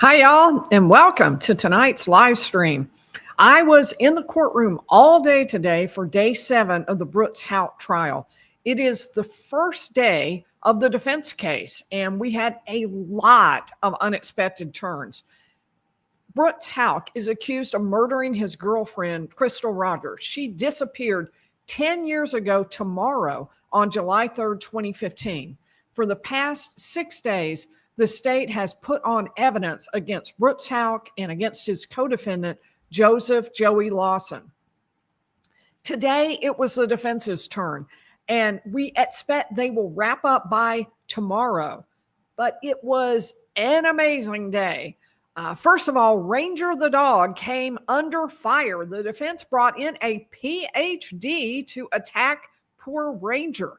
Hi, y'all, and welcome to tonight's live stream. I was in the courtroom all day today for day 7 of the Brooks Houck trial. It is the first day of the defense case, and we had a lot of unexpected turns. Brooks Houck is accused of murdering his girlfriend, Crystal Rogers. She disappeared 10 years ago tomorrow on July 3rd, 2015. For the past 6 days, the state has put on evidence against Brooks Houck and against his co-defendant, Joseph Joey Lawson. Today, it was the defense's turn, and we expect they will wrap up by tomorrow. But it was an amazing day. First of all, Ranger the dog came under fire. The defense brought in a PhD to attack poor Ranger.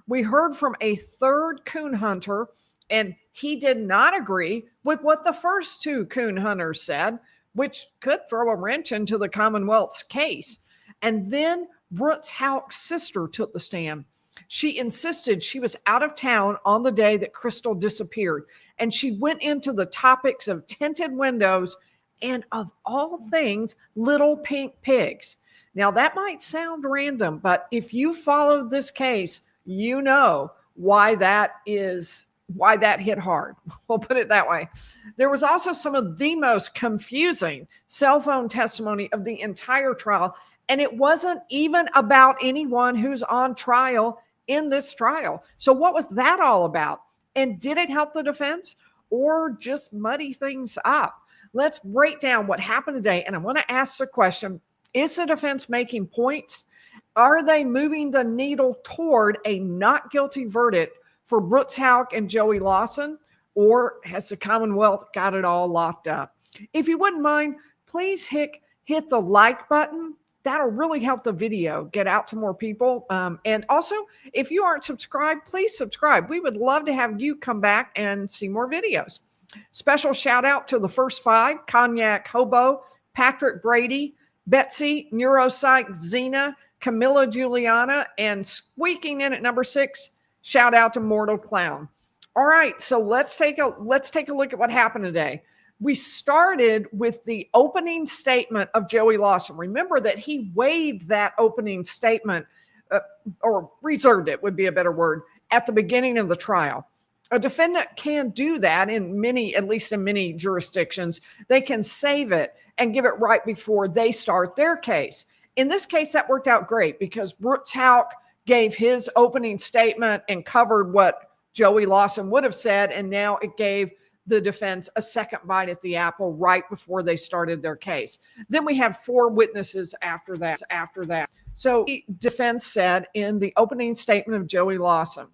We heard from a third coon hunter, and he did not agree with what the first 2 coon hunters said, which could throw a wrench into the Commonwealth's case. And then Brooks Houck's sister took the stand. She insisted she was out of town on the day that Crystal disappeared. And she went into the topics of tinted windows and, of all things, little pink pigs. Now, that might sound random, but if you followed this case, you know why that hit hard. We'll put it that way. There was also some of the most confusing cell phone testimony of the entire trial, and it wasn't even about anyone who's on trial in this trial. So what was that all about? And did it help the defense or just muddy things up? Let's break down what happened today, and I want to ask the question, is the defense making points? Are they moving the needle toward a not guilty verdict for Brooks Houck and Joey Lawson, or has the Commonwealth got it all locked up? If you wouldn't mind, please hit the like button. That'll really help the video get out to more people. And also, if you aren't subscribed, please subscribe. We would love to have you come back and see more videos. Special shout out to the first 5, Cognac Hobo, Patrick Brady, Betsy, Neuropsych, Zena, Camilla Juliana, and squeaking in at number 6, shout out to Mortal Clown. All right, so let's take a look at what happened today. We started with the opening statement of Joey Lawson. Remember that he waived that opening statement, or reserved it would be a better word, at the beginning of the trial. A defendant can do that in many, at least in many jurisdictions. They can save it and give it right before they start their case. In this case, that worked out great because Brooks Houck gave his opening statement and covered what Joey Lawson would have said, and now it gave the defense a second bite at the apple right before they started their case. Then we had 4 witnesses after that. So the defense said in the opening statement of Joey Lawson,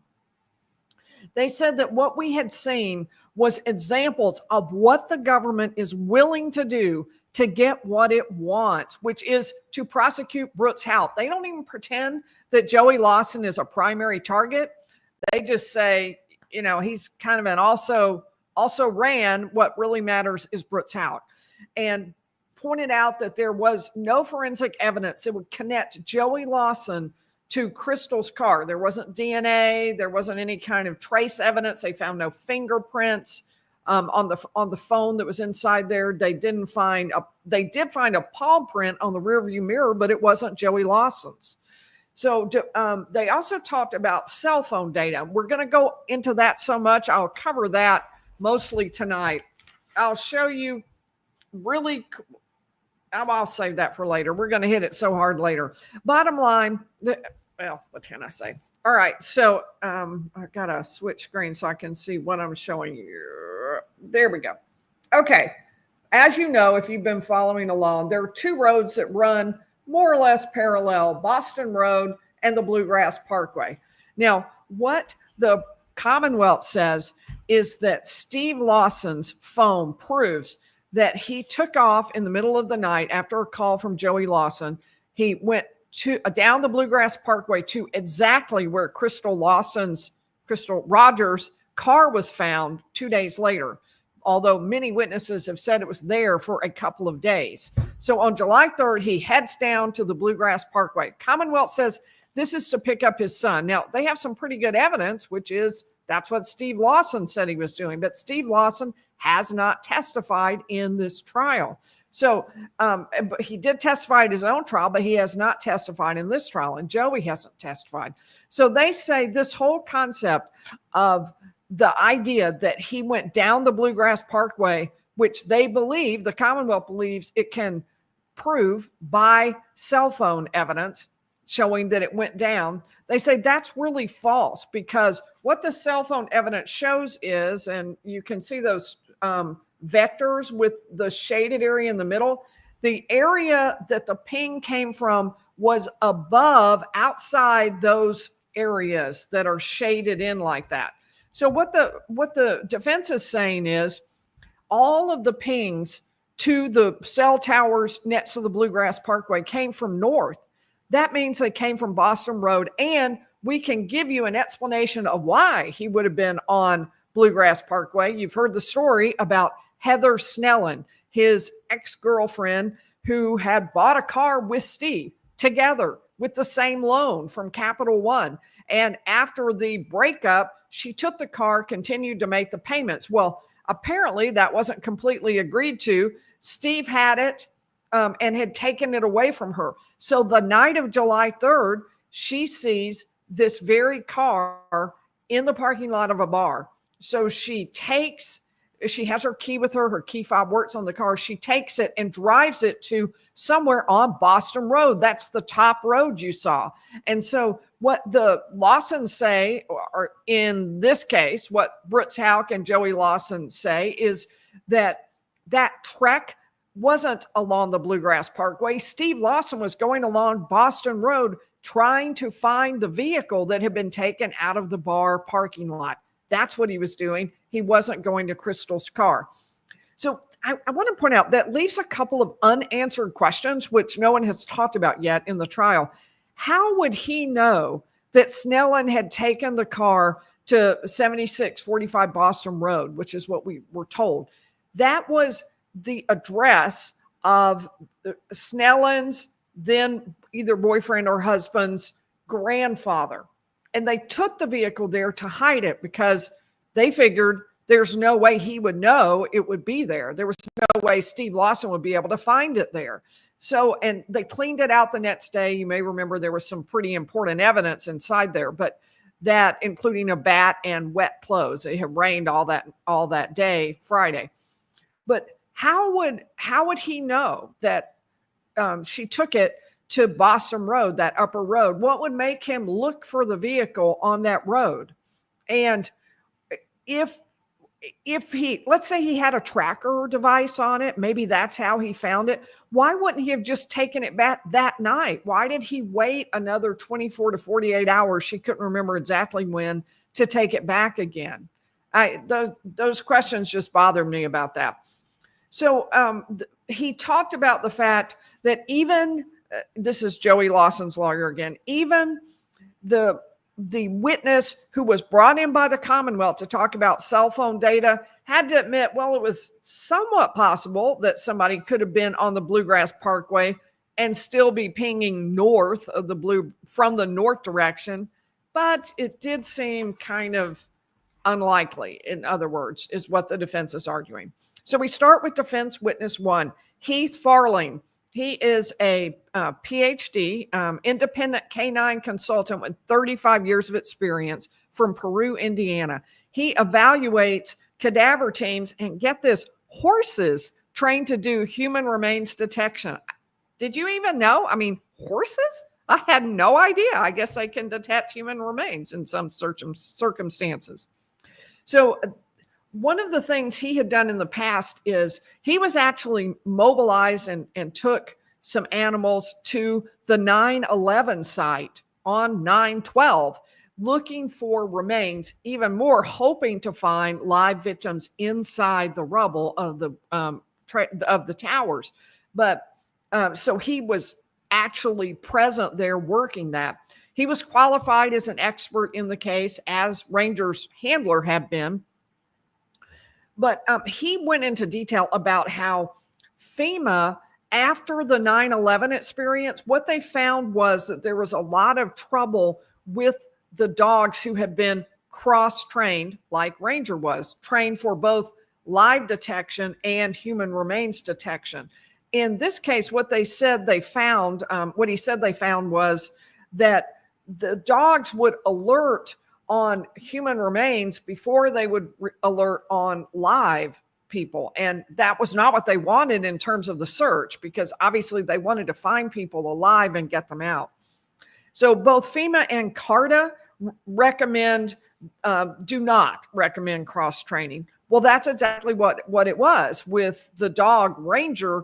they said that what we had seen was examples of what the government is willing to do to get what it wants, which is to prosecute Brooks Houck. They don't even pretend that Joey Lawson is a primary target. They just say, you know, he's kind of an also ran. What really matters is Brooks Houck. And pointed out that there was no forensic evidence that would connect Joey Lawson to Crystal's car. There wasn't DNA. There wasn't any kind of trace evidence. They found no fingerprints on the phone that was inside there. They did find a palm print on the rearview mirror, but it wasn't Joey Lawson's. So they also talked about cell phone data. We're going to go into that so much. I'll cover that mostly tonight. I'll show you really. I'll save that for later. We're going to hit it so hard later. Bottom line, well, what can I say? All right, so I got to switch screen so I can see what I'm showing you. There we go. Okay, as you know, if you've been following along, there are 2 roads that run more or less parallel, Boston Road and the Bluegrass Parkway. Now, what the Commonwealth says is that Steve Lawson's phone proves that he took off in the middle of the night after a call from Joey Lawson. He went down the Bluegrass Parkway to exactly where Crystal Rogers' car was found 2 days later, although many witnesses have said it was there for a couple of days. So on July 3rd, he heads down to the Bluegrass Parkway. Commonwealth says this is to pick up his son. Now, they have some pretty good evidence, which is that's what Steve Lawson said he was doing. But Steve Lawson has not testified in this trial. So but he did testify at his own trial, but he has not testified in this trial, and Joey hasn't testified. So they say this whole concept of the idea that he went down the Bluegrass Parkway, which they believe, the Commonwealth believes, it can prove by cell phone evidence showing that it went down. They say that's really false, because what the cell phone evidence shows is, and you can see those vectors with the shaded area in the middle, the area that the ping came from was above, outside those areas that are shaded in like that. So what the defense is saying is all of the pings to the cell towers next to the Bluegrass Parkway came from north. That means they came from Boston Road, and we can give you an explanation of why he would have been on Bluegrass Parkway. You've heard the story about Heather Snellen, his ex-girlfriend, who had bought a car with Steve together with the same loan from Capital One. And after the breakup, she took the car, continued to make the payments. Well, apparently that wasn't completely agreed to. Steve had it and had taken it away from her. So the night of July 3rd, she sees this very car in the parking lot of a bar. So she has her key with her. Her key fob works on the car. She takes it and drives it to somewhere on Boston Road. That's the top road you saw. And so what the Lawsons say, or in this case, what Brooks Houck and Joey Lawson say, is that trek wasn't along the Bluegrass Parkway. Steve Lawson was going along Boston Road trying to find the vehicle that had been taken out of the bar parking lot. That's what he was doing. He wasn't going to Crystal's car. So I want to point out that leaves a couple of unanswered questions, which no one has talked about yet in the trial. How would he know that Snellen had taken the car to 7645 Boston Road, which is what we were told? That was the address of Snellen's then either boyfriend or husband's grandfather. And they took the vehicle there to hide it because they figured there's no way he would know it would be there. There was no way Steve Lawson would be able to find it there. So, and they cleaned it out the next day. You may remember there was some pretty important evidence inside there, but that including a bat and wet clothes. It had rained all that day, Friday. But how would he know that she took it to Boston Road, that upper road? What would make him look for the vehicle on that road? And if he, let's say he had a tracker device on it, maybe that's how he found it. Why wouldn't he have just taken it back that night? Why did he wait another 24 to 48 hours? She couldn't remember exactly when to take it back again. Those questions just bothered me about that. So he talked about the fact that even, this is Joey Lawson's lawyer again, even the witness who was brought in by the Commonwealth to talk about cell phone data had to admit, well, it was somewhat possible that somebody could have been on the Bluegrass Parkway and still be pinging north of from the north direction. But it did seem kind of unlikely, in other words, is what the defense is arguing. So we start with defense witness one, Heath Farling. He is a PhD, independent canine consultant with 35 years of experience from Peru, Indiana. He evaluates cadaver teams and, get this, horses trained to do human remains detection. Did you even know? I mean, horses? I had no idea. I guess they can detect human remains in some circumstances. So one of the things he had done in the past is he was actually mobilized and took some animals to the 9/11 site on 9/12, looking for remains, even more hoping to find live victims inside the rubble of the towers. But so he was actually present there working that. He was qualified as an expert in the case, as Ranger's handler had been. But he went into detail about how FEMA, after the 9/11 experience, what they found was that there was a lot of trouble with the dogs who had been cross-trained, like Ranger was, trained for both live detection and human remains detection. In this case, what he said they found was that the dogs would alert on human remains before they would alert on live people. And that was not what they wanted in terms of the search, because obviously they wanted to find people alive and get them out. So both FEMA and CARTA do not recommend cross training. Well, that's exactly what it was with the dog Ranger.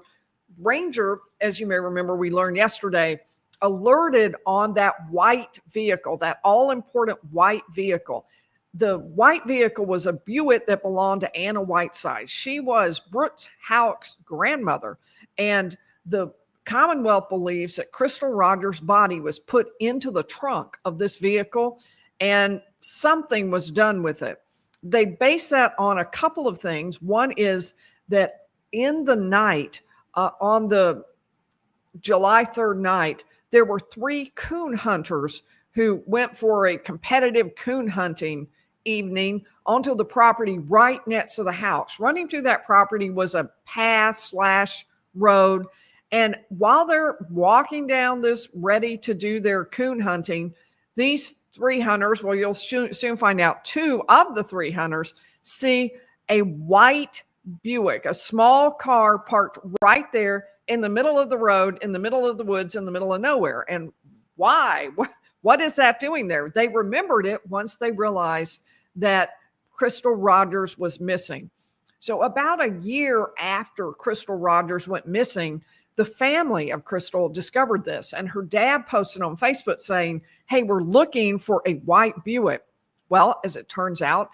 Ranger, as you may remember, we learned yesterday, alerted on that white vehicle, that all-important white vehicle. The white vehicle was a Buick that belonged to Anna Whiteside. She was Brooks Houck's grandmother, and the Commonwealth believes that Crystal Rogers' body was put into the trunk of this vehicle, and something was done with it. They base that on a couple of things. One is that in the night, on the July 3rd night, there were 3 coon hunters who went for a competitive coon hunting evening onto the property right next to the house. Running through that property was a path/road. And while they're walking down this ready to do their coon hunting, these 3 hunters, well, you'll soon find out 2 of the 3 hunters see a white Buick, a small car parked right there in the middle of the road, in the middle of the woods, in the middle of nowhere. And why? What is that doing there? They remembered it once they realized that Crystal Rogers was missing. So about a year after Crystal Rogers went missing, the family of Crystal discovered this, and her dad posted on Facebook saying, "Hey, we're looking for a white Buick." Well, as it turns out,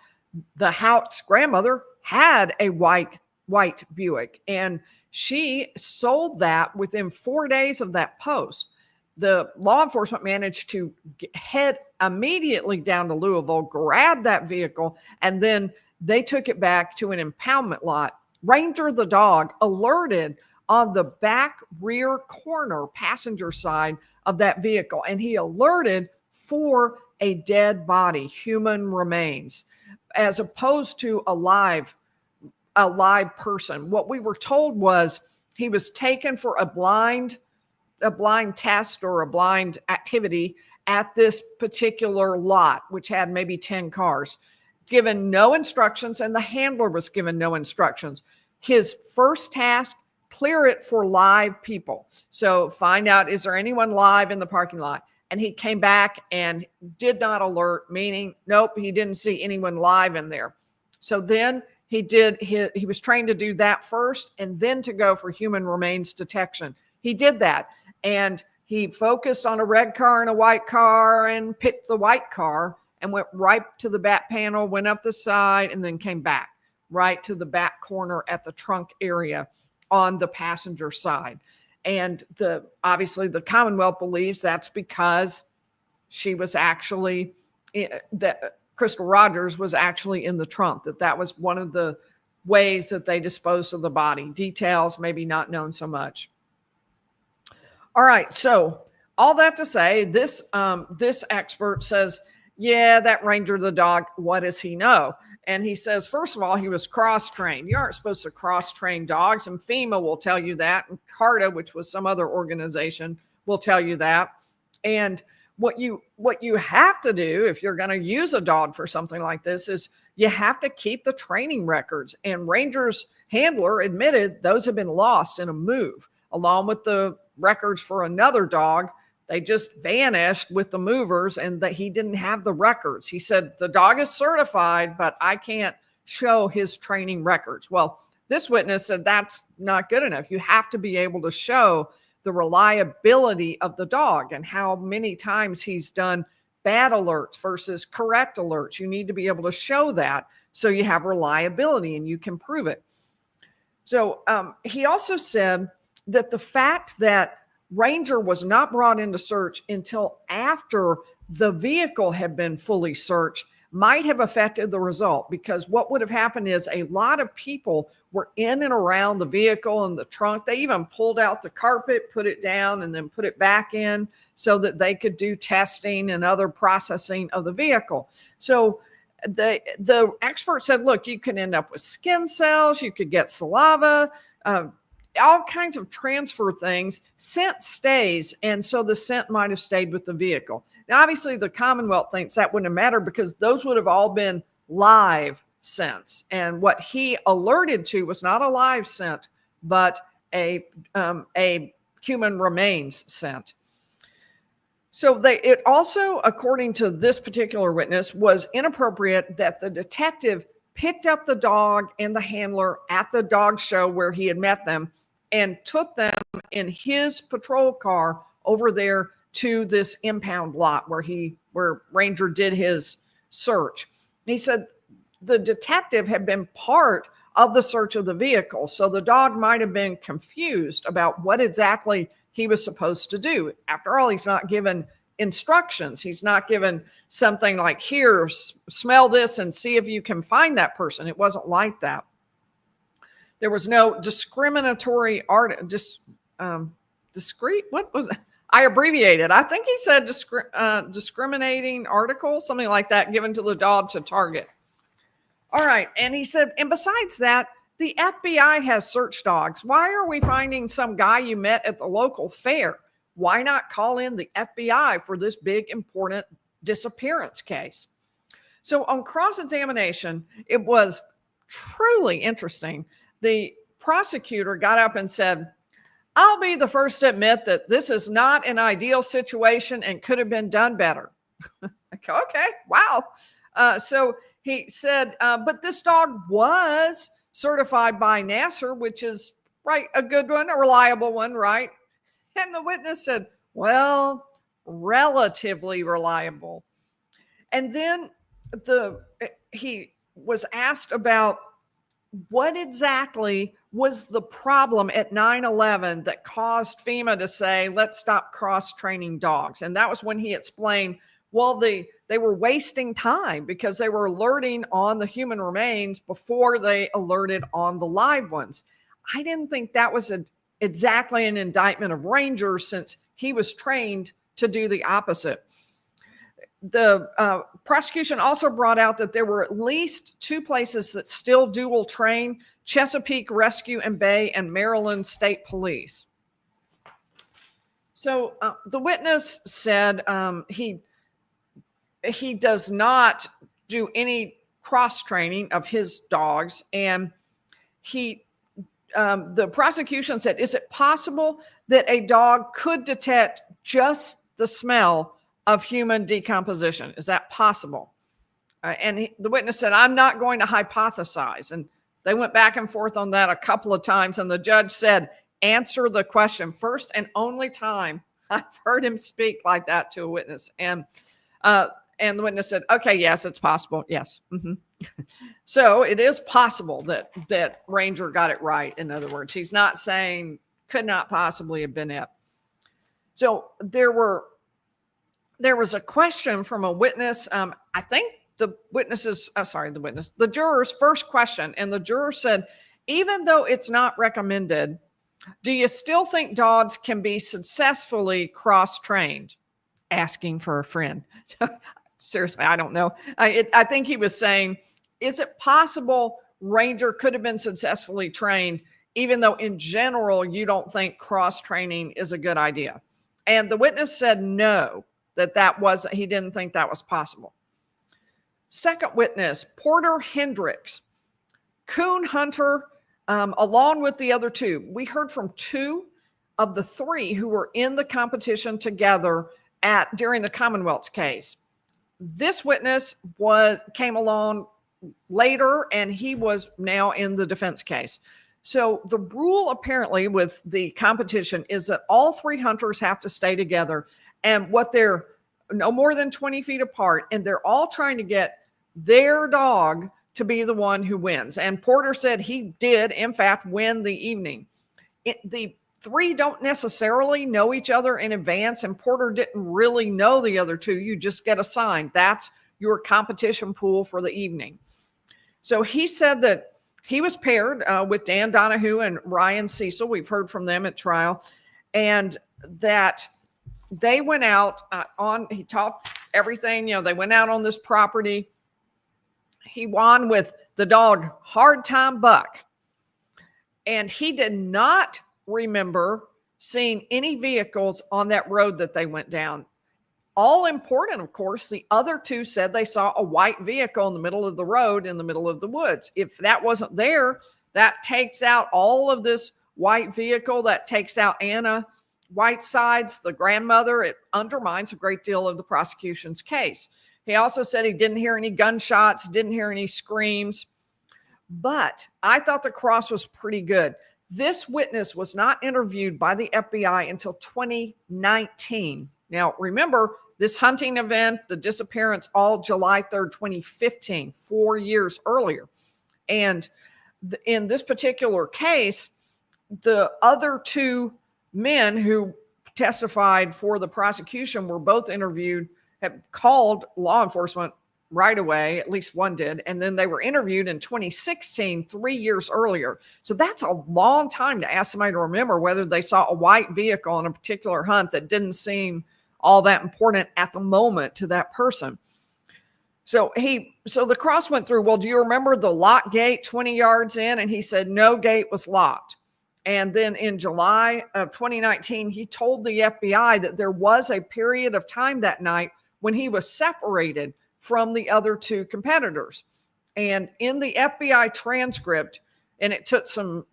the Houck's grandmother had a white Buick, and she sold that within 4 days of that post. The law enforcement managed to head immediately down to Louisville, grab that vehicle, and then they took it back to an impoundment lot. Ranger, the dog, alerted on the back rear corner passenger side of that vehicle, and he alerted for a dead body, human remains, as opposed to a live person. What we were told was he was taken for a blind test or a blind activity at this particular lot, which had maybe 10 cars, given no instructions, and the handler was given no instructions. His first task, clear it for live people. So find out, is there anyone live in the parking lot? And he came back and did not alert, meaning, nope, he didn't see anyone live in there. So then he was trained to do that first and then to go for human remains detection. He did that, and he focused on a red car and a white car and picked the white car and went right to the back panel, went up the side, and then came back right to the back corner at the trunk area on the passenger side. And obviously the Commonwealth believes that's because she was actually, that Crystal Rogers was actually in the trunk, that was one of the ways that they disposed of the body. Details maybe not known so much. All right, so all that to say, this expert says, yeah, that Ranger, the dog, what does he know? And he says, first of all, he was cross-trained. You aren't supposed to cross-train dogs, and FEMA will tell you that, and CARTA, which was some other organization, will tell you that. And what you have to do if you're going to use a dog for something like this is you have to keep the training records. And Ranger's handler admitted those have been lost in a move, along with the records for another dog. They just vanished with the movers, and that he didn't have the records. He said, the dog is certified, but I can't show his training records. Well, this witness said that's not good enough. You have to be able to show the reliability of the dog and how many times he's done bad alerts versus correct alerts. You need to be able to show that so you have reliability and you can prove it. So he also said that the fact that Ranger was not brought into search until after the vehicle had been fully searched might have affected the result, because what would have happened is a lot of people were in and around the vehicle and the trunk. They even pulled out the carpet, put it down, and then put it back in so that they could do testing and other processing of the vehicle. So the expert said, look, you can end up with skin cells, you could get saliva, all kinds of transfer things. Scent stays, and so the scent might have stayed with the vehicle. Now, obviously, the Commonwealth thinks that wouldn't have mattered because those would have all been live scents. And what he alerted to was not a live scent, but a human remains scent. So it also, according to this particular witness, was inappropriate that the detective picked up the dog and the handler at the dog show where he had met them and took them in his patrol car over there to this impound lot where Ranger did his search. He said the detective had been part of the search of the vehicle, so the dog might have been confused about what exactly he was supposed to do. After all, he's not given instructions. He's not given something like, here, smell this and see if you can find that person. It wasn't like that. There was no discriminatory discrete. What was it? I abbreviated. I think he said discriminating article, something like that, given to the dog to target. All right. And he said, and besides that, the FBI has search dogs. Why are we finding some guy you met at the local fair? Why not call in the FBI for this big, important disappearance case? So on cross-examination, it was truly interesting. The prosecutor got up and said, I'll be the first to admit that this is not an ideal situation and could have been done better. Okay, wow. So he said, but this dog was certified by Nassar, which is right, a good one, a reliable one, right? And the witness said, well, relatively reliable. And then he was asked about what exactly was the problem at 9/11 that caused FEMA to say, let's stop cross-training dogs. And that was when he explained, well, they were wasting time because they were alerting on the human remains before they alerted on the live ones. I didn't think that was exactly an indictment of Ranger, since he was trained to do the opposite. The prosecution also brought out that there were at least 2 places that still dual train: Chesapeake Rescue and Bay and Maryland State Police. So the witness said he does not do any cross-training of his dogs. And the prosecution said, is it possible that a dog could detect just the smell of human decomposition? Is that possible? And the witness said, I'm not going to hypothesize. And they went back and forth on that a couple of times. And the judge said, answer the question. First and only time I've heard him speak like that to a witness. And the witness said, okay, yes, it's possible. Yes. Mm-hmm. So it is possible that Ranger got it right. In other words, he's not saying could not possibly have been it. So there was a question from a witness. I think the juror's first question. And the juror said, even though it's not recommended, do you still think dogs can be successfully cross-trained? Asking for a friend. Seriously, I don't know. I think he was saying, is it possible Ranger could have been successfully trained, even though in general you don't think cross-training is a good idea? And the witness said no, he didn't think that was possible. Second witness, Porter Hendricks, coon hunter, along with the other 2. We heard from 2 of the 3 who were in the competition together during the Commonwealth's case. This witness came along later, and he was now in the defense case. So the rule apparently with the competition is that all 3 hunters have to stay together, and they're no more than 20 feet apart, and they're all trying to get their dog to be the one who wins. And Porter said he did, in fact, win the evening. The 3 don't necessarily know each other in advance, and Porter didn't really know the other 2. You just get assigned. That's your competition pool for the evening. So he said that he was paired with Dan Donahue and Ryan Cecil. We've heard from them at trial. And that they went out he talked everything, they went out on this property. He won with the dog Hard Time Buck. And he did not remember seeing any vehicles on that road that they went down. All important, of course, the other two said they saw a white vehicle in the middle of the road in the middle of the woods. If that wasn't there, that takes out all of this white vehicle. That takes out Anna Whiteside's, the grandmother. It undermines a great deal of the prosecution's case. He also said he didn't hear any gunshots, didn't hear any screams. But I thought the cross was pretty good. This witness was not interviewed by the FBI until 2019. Now, remember, this hunting event, the disappearance, all July 3rd, 2015, 4 years earlier. And in this particular case, the other two men who testified for the prosecution were both interviewed, had called law enforcement right away, at least one did, and then they were interviewed in 2016, 3 years earlier. So that's a long time to ask somebody to remember whether they saw a white vehicle on a particular hunt that didn't seem all that important at the moment to that person. So the cross went through, well, do you remember the lock gate 20 yards in? And he said, no gate was locked. And then in July of 2019, he told the FBI that there was a period of time that night when he was separated from the other two competitors. And in the FBI transcript, and it took some,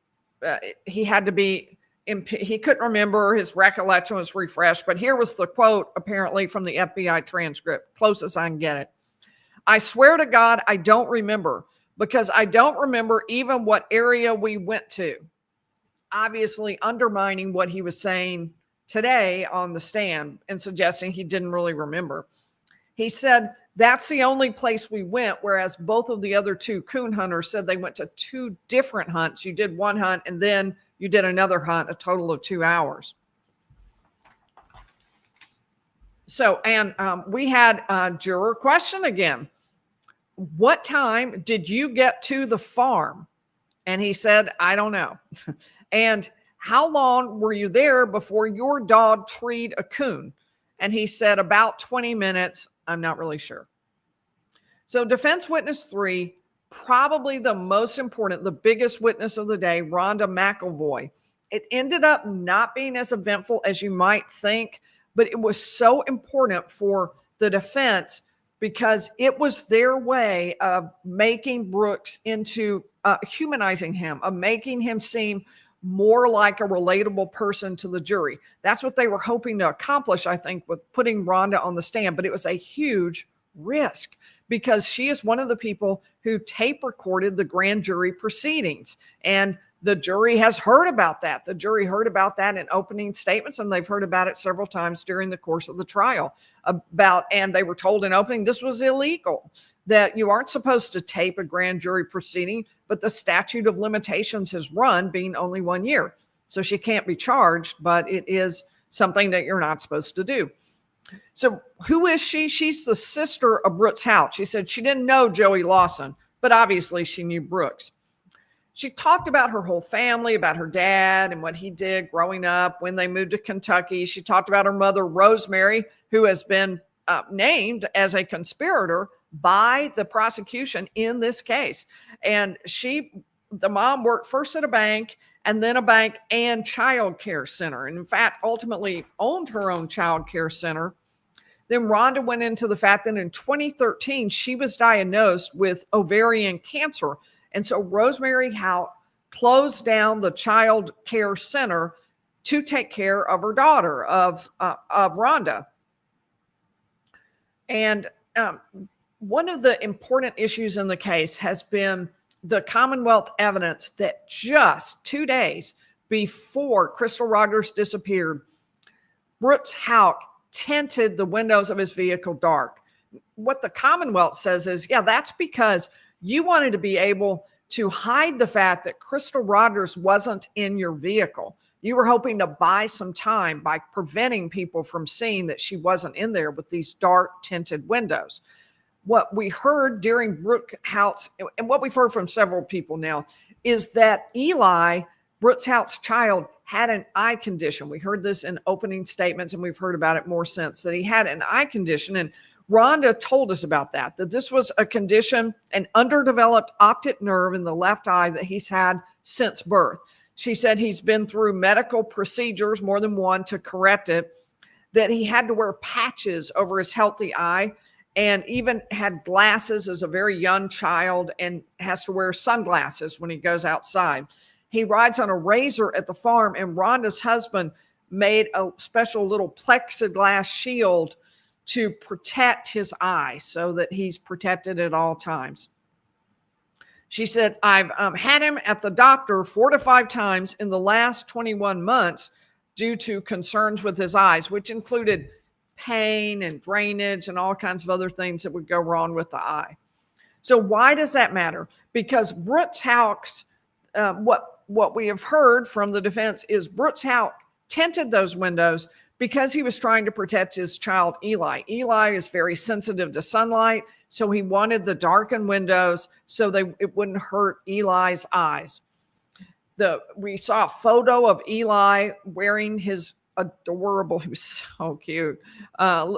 he couldn't remember, his recollection was refreshed, but here was the quote apparently from the FBI transcript, closest I can get it. I swear to God, I don't remember, because I don't remember even what area we went to. Obviously undermining what he was saying today on the stand and suggesting he didn't really remember. He said, that's the only place we went, whereas both of the other two coon hunters said they went to two different hunts. You did one hunt and then you did another hunt, a total of 2 hours. So, and we had a juror question again. What time did you get to the farm? And he said, I don't know. And how long were you there before your dog treed a coon? And he said about 20 minutes. I'm not really sure. So defense witness 3, probably the most important, the biggest witness of the day, Rhonda Mackoy. It ended up not being as eventful as you might think, but it was so important for the defense because it was their way of making Brooks into humanizing him, of making him seem more like a relatable person to the jury. That's what they were hoping to accomplish, I think, with putting Rhonda on the stand. But it was a huge risk because she is one of the people who tape recorded the grand jury proceedings. And the jury has heard about that. The jury heard about that in opening statements, and they've heard about it several times during the course of the trial. And they were told in opening this was illegal, that you aren't supposed to tape a grand jury proceeding, but the statute of limitations has run, being only 1 year. So she can't be charged, but it is something that you're not supposed to do. So who is she? She's the sister of Brooks Houck. She said she didn't know Joey Lawson, but obviously she knew Brooks. She talked about her whole family, about her dad and what he did growing up when they moved to Kentucky. She talked about her mother, Rosemary, who has been named as a conspirator by the prosecution in this case. And the mom worked first at a bank and then a bank and child care center. And in fact, ultimately owned her own child care center. Then Rhonda went into the fact that in 2013, she was diagnosed with ovarian cancer. And so Rosemary Houck closed down the child care center to take care of her daughter, of Rhonda. And one of the important issues in the case has been the Commonwealth evidence that just 2 days before Crystal Rogers disappeared, Brooks Houck tinted the windows of his vehicle dark. What the Commonwealth says is, yeah, that's because you wanted to be able to hide the fact that Crystal Rogers wasn't in your vehicle. You were hoping to buy some time by preventing people from seeing that she wasn't in there with these dark tinted windows. What we heard during Brooks Houck's, and what we've heard from several people now, is that Eli, Brooks Houck's child, had an eye condition. We heard this in opening statements, and we've heard about it more since, that he had an eye condition. And Rhonda told us about that this was a condition, an underdeveloped optic nerve in the left eye that he's had since birth. She said he's been through medical procedures, more than one, to correct it, that he had to wear patches over his healthy eye and even had glasses as a very young child and has to wear sunglasses when he goes outside. He rides on a razor at the farm, and Rhonda's husband made a special little plexiglass shield to protect his eye so that he's protected at all times. She said, I've had him at the doctor 4 to 5 times in the last 21 months due to concerns with his eyes, which included pain and drainage and all kinds of other things that would go wrong with the eye. So why does that matter? Because Brooks Houck's, what we have heard from the defense is Brooks Houck tinted those windows because he was trying to protect his child, Eli. Eli is very sensitive to sunlight, so he wanted the darkened windows so it wouldn't hurt Eli's eyes. We saw a photo of Eli wearing his adorable, he was so cute,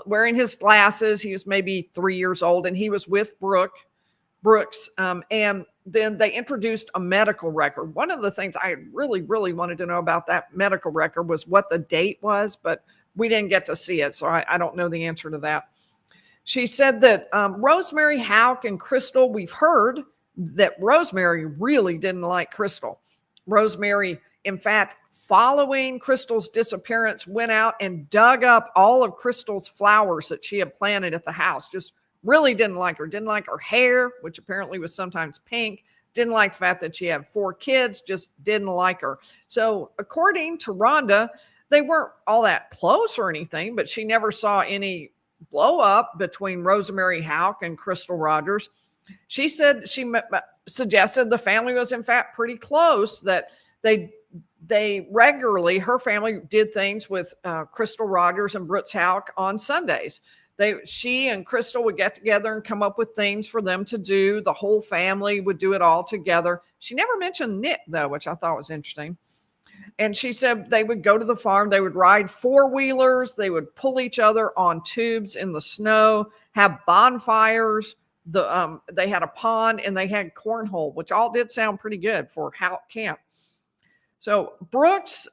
wearing his glasses. He was maybe 3 years old, and he was with Brooks. And then they introduced a medical record. One of the things I really, really wanted to know about that medical record was what the date was, but we didn't get to see it, so I don't know the answer to that. She said that Rosemary, Houck, and Crystal, we've heard that Rosemary really didn't like Crystal. Rosemary, in fact, following Crystal's disappearance, went out and dug up all of Crystal's flowers that she had planted at the house. Just really didn't like her. Didn't like her hair, which apparently was sometimes pink. Didn't like the fact that she had 4 kids. Just didn't like her. So according to Rhonda, they weren't all that close or anything, but she never saw any blow up between Rosemary Houck and Crystal Rogers. She said she suggested the family was in fact pretty close, that they regularly, her family did things with Crystal Rogers and Brooks Houck on Sundays. She and Crystal would get together and come up with things for them to do. The whole family would do it all together. She never mentioned Nick, though, which I thought was interesting. And she said they would go to the farm. They would ride 4-wheelers. They would pull each other on tubes in the snow, have bonfires. They had a pond, and they had cornhole, which all did sound pretty good for Houck Camp. So Brooks,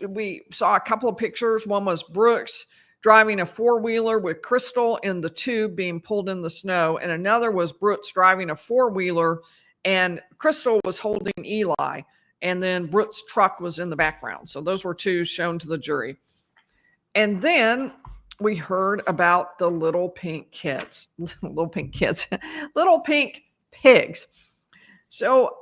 we saw a couple of pictures. One was Brooks driving a 4-wheeler with Crystal in the tube being pulled in the snow. And another was Brooks driving a 4-wheeler, and Crystal was holding Eli. And then Brooks' truck was in the background. So those were 2 shown to the jury. And then we heard about the little pink kids, little pink pigs. So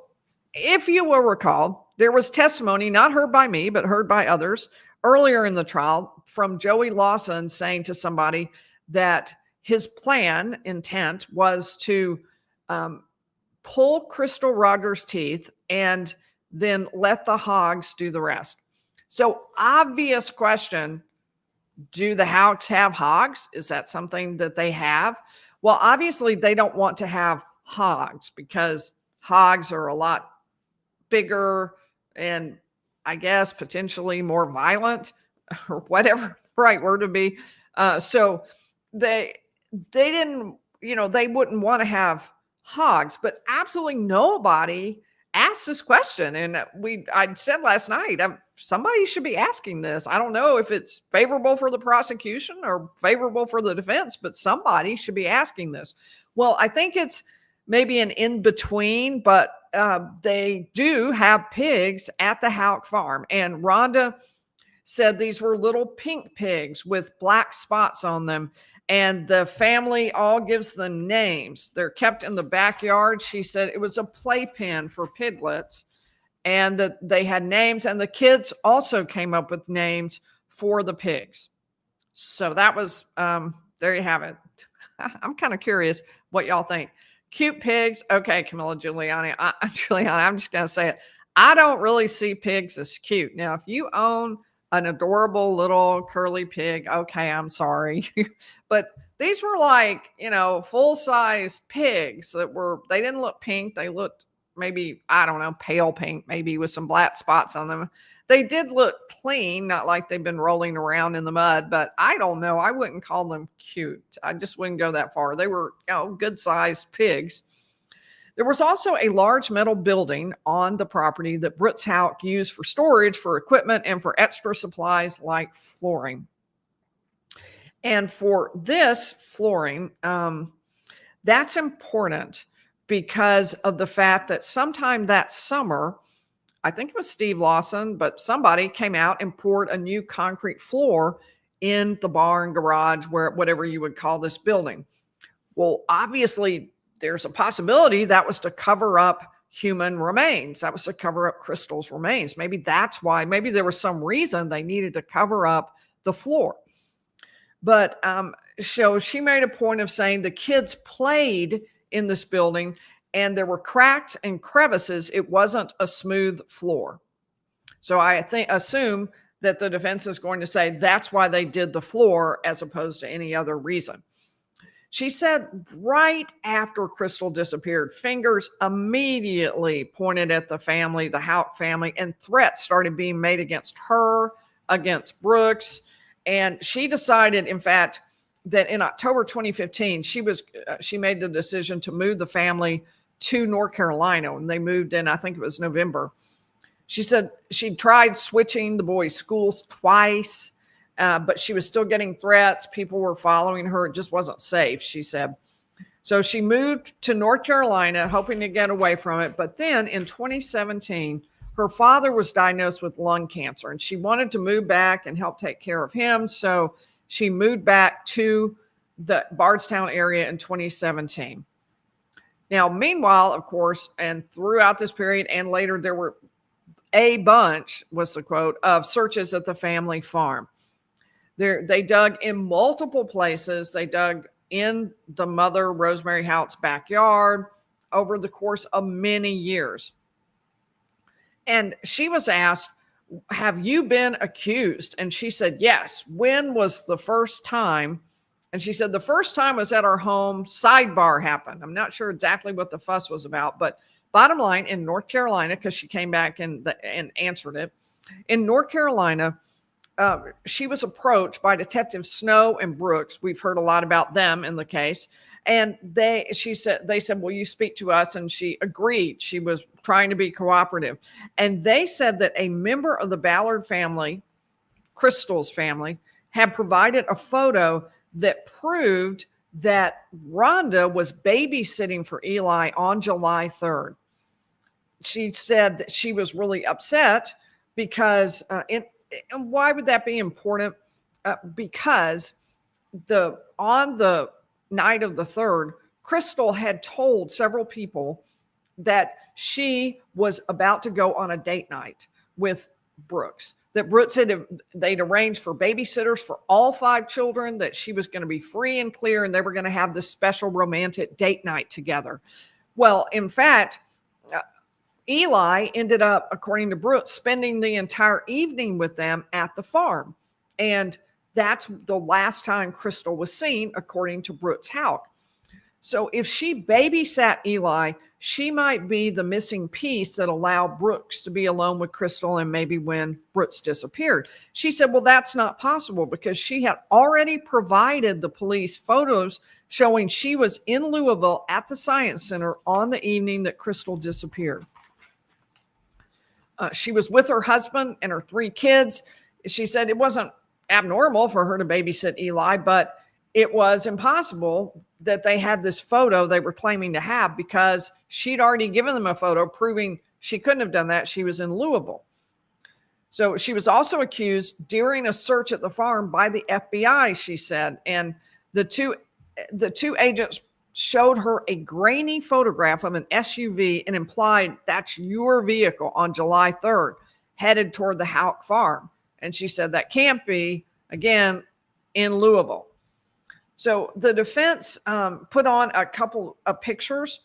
if you will recall, there was testimony, not heard by me, but heard by others earlier in the trial from Joey Lawson saying to somebody that his intent was to pull Crystal Rogers' teeth and then let the hogs do the rest. So obvious question, do the Houcks have hogs? Is that something that they have? Well, obviously they don't want to have hogs because hogs are a lot bigger and I guess potentially more violent or whatever the right word would be. So they didn't, they wouldn't want to have hogs, but absolutely nobody asked this question. And I said last night, somebody should be asking this. I don't know if it's favorable for the prosecution or favorable for the defense, but somebody should be asking this. Well, I think it's maybe an in-between, but they do have pigs at the Houck farm. And Rhonda said these were little pink pigs with black spots on them. And the family all gives them names. They're kept in the backyard. She said it was a playpen for piglets and that they had names. And the kids also came up with names for the pigs. So that was, there you have it. I'm kind of curious what y'all think. Cute pigs. Okay, Camilla Giuliani. I'm just going to say it. I don't really see pigs as cute. Now, if you own an adorable little curly pig, okay, I'm sorry. But these were like, full-size pigs they didn't look pink. They looked maybe, I don't know, pale pink, maybe with some black spots on them. They did look clean, not like they've been rolling around in the mud, but I don't know. I wouldn't call them cute. I just wouldn't go that far. They were, good sized pigs. There was also a large metal building on the property that Brooks Houck used for storage for equipment and for extra supplies like flooring. And for this flooring, that's important because of the fact that sometime that summer, I think it was Steve Lawson, but somebody came out and poured a new concrete floor in the barn, garage, whatever you would call this building. Well, obviously, there's a possibility that was to cover up human remains. That was to cover up Crystal's remains. Maybe that's why. Maybe there was some reason they needed to cover up the floor. But so she made a point of saying the kids played in this building and there were cracks and crevices. It wasn't a smooth floor. So I assume that the defense is going to say that's why they did the floor as opposed to any other reason. She said right after Crystal disappeared, fingers immediately pointed at the family, the Houck family, and threats started being made against her, against Brooks. And she decided, in fact, that in October 2015, she made the decision to move the family to North Carolina, and they moved in, I think it was November. She said she tried switching the boys' schools twice, but she was still getting threats. People were following her. It just wasn't safe, she said. So she moved to North Carolina, hoping to get away from it. But then in 2017, her father was diagnosed with lung cancer, and she wanted to move back and help take care of him. So she moved back to the Bardstown area in 2017. Now, meanwhile, of course, and throughout this period and later, there were a bunch, was the quote, of searches at the family farm. They dug in multiple places. They dug in the mother, Rosemary Houck's backyard over the course of many years. And she was asked, have you been accused? And she said, yes. When was the first time? And she said, the first time was at our home. Sidebar happened. I'm not sure exactly what the fuss was about, but bottom line, in North Carolina, because she came back and answered it, in North Carolina, she was approached by Detectives Snow and Brooks. We've heard a lot about them in the case. And they said, will you speak to us? And she agreed. She was trying to be cooperative. And they said that a member of the Ballard family, Crystal's family, had provided a photo that proved that Rhonda was babysitting for Eli on July 3rd. She said that she was really upset because, and why would that be important? Because on the night of the 3rd, Crystal had told several people that she was about to go on a date night with Brooks. That Brooks they'd arranged for babysitters for all 5 children, that she was going to be free and clear, and they were going to have this special romantic date night together. Well, in fact, Eli ended up, according to Brooks, spending the entire evening with them at the farm. And that's the last time Crystal was seen, according to Brooks Houck. So if she babysat Eli, she might be the missing piece that allowed Brooks to be alone with Crystal and maybe when Brooks disappeared. She said, well, that's not possible because she had already provided the police photos showing she was in Louisville at the Science Center on the evening that Crystal disappeared. She was with her husband and her 3 kids. She said it wasn't abnormal for her to babysit Eli, but it was impossible that they had this photo they were claiming to have because she'd already given them a photo proving she couldn't have done that. She was in Louisville. So she was also accused during a search at the farm by the FBI, she said. And the two agents showed her a grainy photograph of an SUV and implied that's your vehicle on July 3rd, headed toward the Houck farm. And she said that can't be, again, in Louisville. So the defense put on a couple of pictures,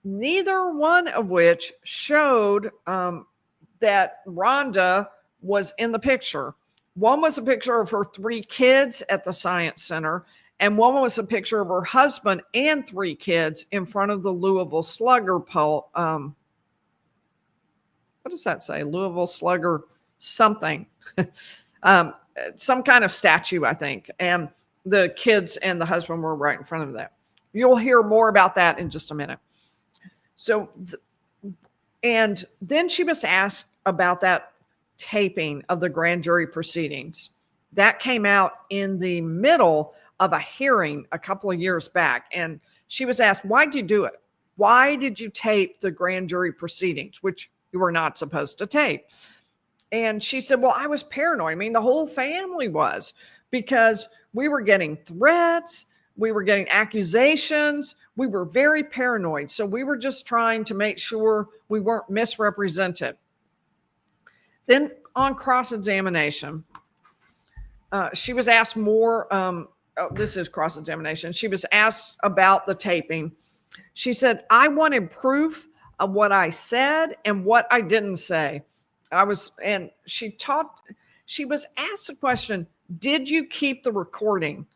neither one of which showed that Rhonda was in the picture. One was a picture of her 3 kids at the Science Center, and one was a picture of her husband and 3 kids in front of the Louisville Slugger what does that say? Louisville Slugger something. Some kind of statue, I think. And the kids and the husband were right in front of that. You'll hear more about that in just a minute. So, and then she was asked about that taping of the grand jury proceedings. That came out in the middle of a hearing a couple of years back. And she was asked, why did you do it? Why did you tape the grand jury proceedings, which you were not supposed to tape? And she said, well, I was paranoid. I mean, the whole family was, because we were getting threats. We were getting accusations. We were very paranoid. So we were just trying to make sure we weren't misrepresented. Then on cross-examination, she was asked more. This is cross-examination. She was asked about the taping. She said, I wanted proof of what I said and what I didn't say. She was asked the question, did you keep the recording?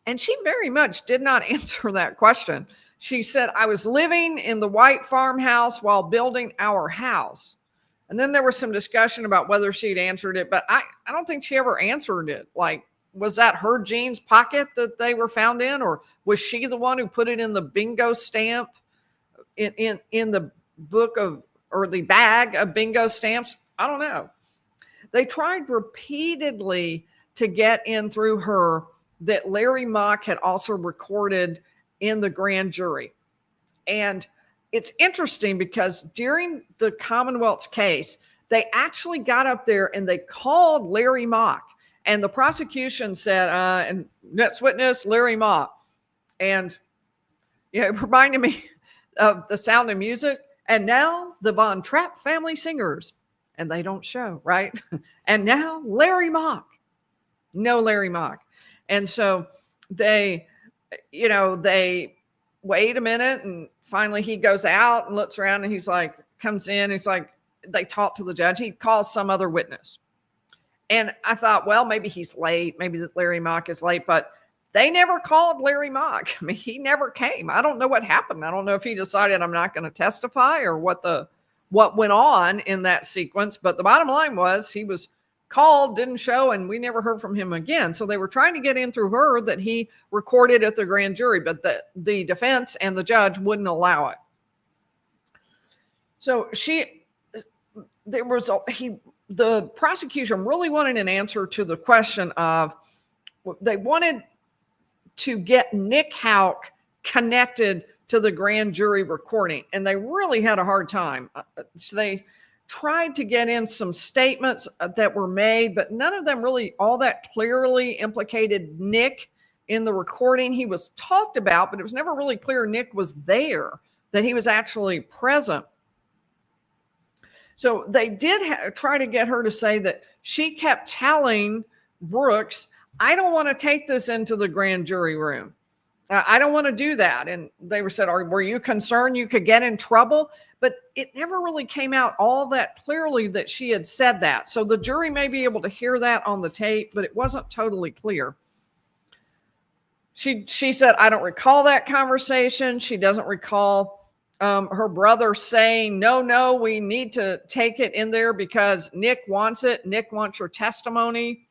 And she very much did not answer that question. She said, I was living in the white farmhouse while building our house. And then there was some discussion about whether she'd answered it, but I don't think she ever answered it. Like, was that her jeans pocket that they were found in? Or was she the one who put it in the bingo stamp in the book of, or the bag of bingo stamps? I don't know. They tried repeatedly to get in through her that Larry Mock had also recorded in the grand jury. And it's interesting because during the Commonwealth's case, they actually got up there and they called Larry Mock. And the prosecution said, and next witness, Larry Mock. And it reminded me of The Sound of Music. And now the Von Trapp family singers. And they don't show, right? And now Larry Mock. No Larry Mock. And so they wait a minute, and finally he goes out and looks around, and he's like, comes in, he's like, they talk to the judge. He calls some other witness. And I thought, well, maybe he's late. Maybe Larry Mock is late, but they never called Larry Mock. I mean, he never came. I don't know what happened. I don't know if he decided I'm not going to testify or what went on in that sequence. But the bottom line was he was called, didn't show, and we never heard from him again. So they were trying to get in through her that he recorded at the grand jury, but the defense and the judge wouldn't allow it. So the prosecution really wanted an answer to the question of, they wanted to get Nick Houck connected to the grand jury recording, and they really had a hard time. So they tried to get in some statements that were made, but none of them really all that clearly implicated Nick in the recording. He was talked about, but it was never really clear Nick was there, that he was actually present. So they did try to get her to say that she kept telling Brooks, I don't want to take this into the grand jury room. I don't want to do that. And they said, were you concerned you could get in trouble? But it never really came out all that clearly that she had said that. So the jury may be able to hear that on the tape, but it wasn't totally clear. She said, I don't recall that conversation. She doesn't recall her brother saying, no, we need to take it in there because Nick wants it. Nick wants your testimony.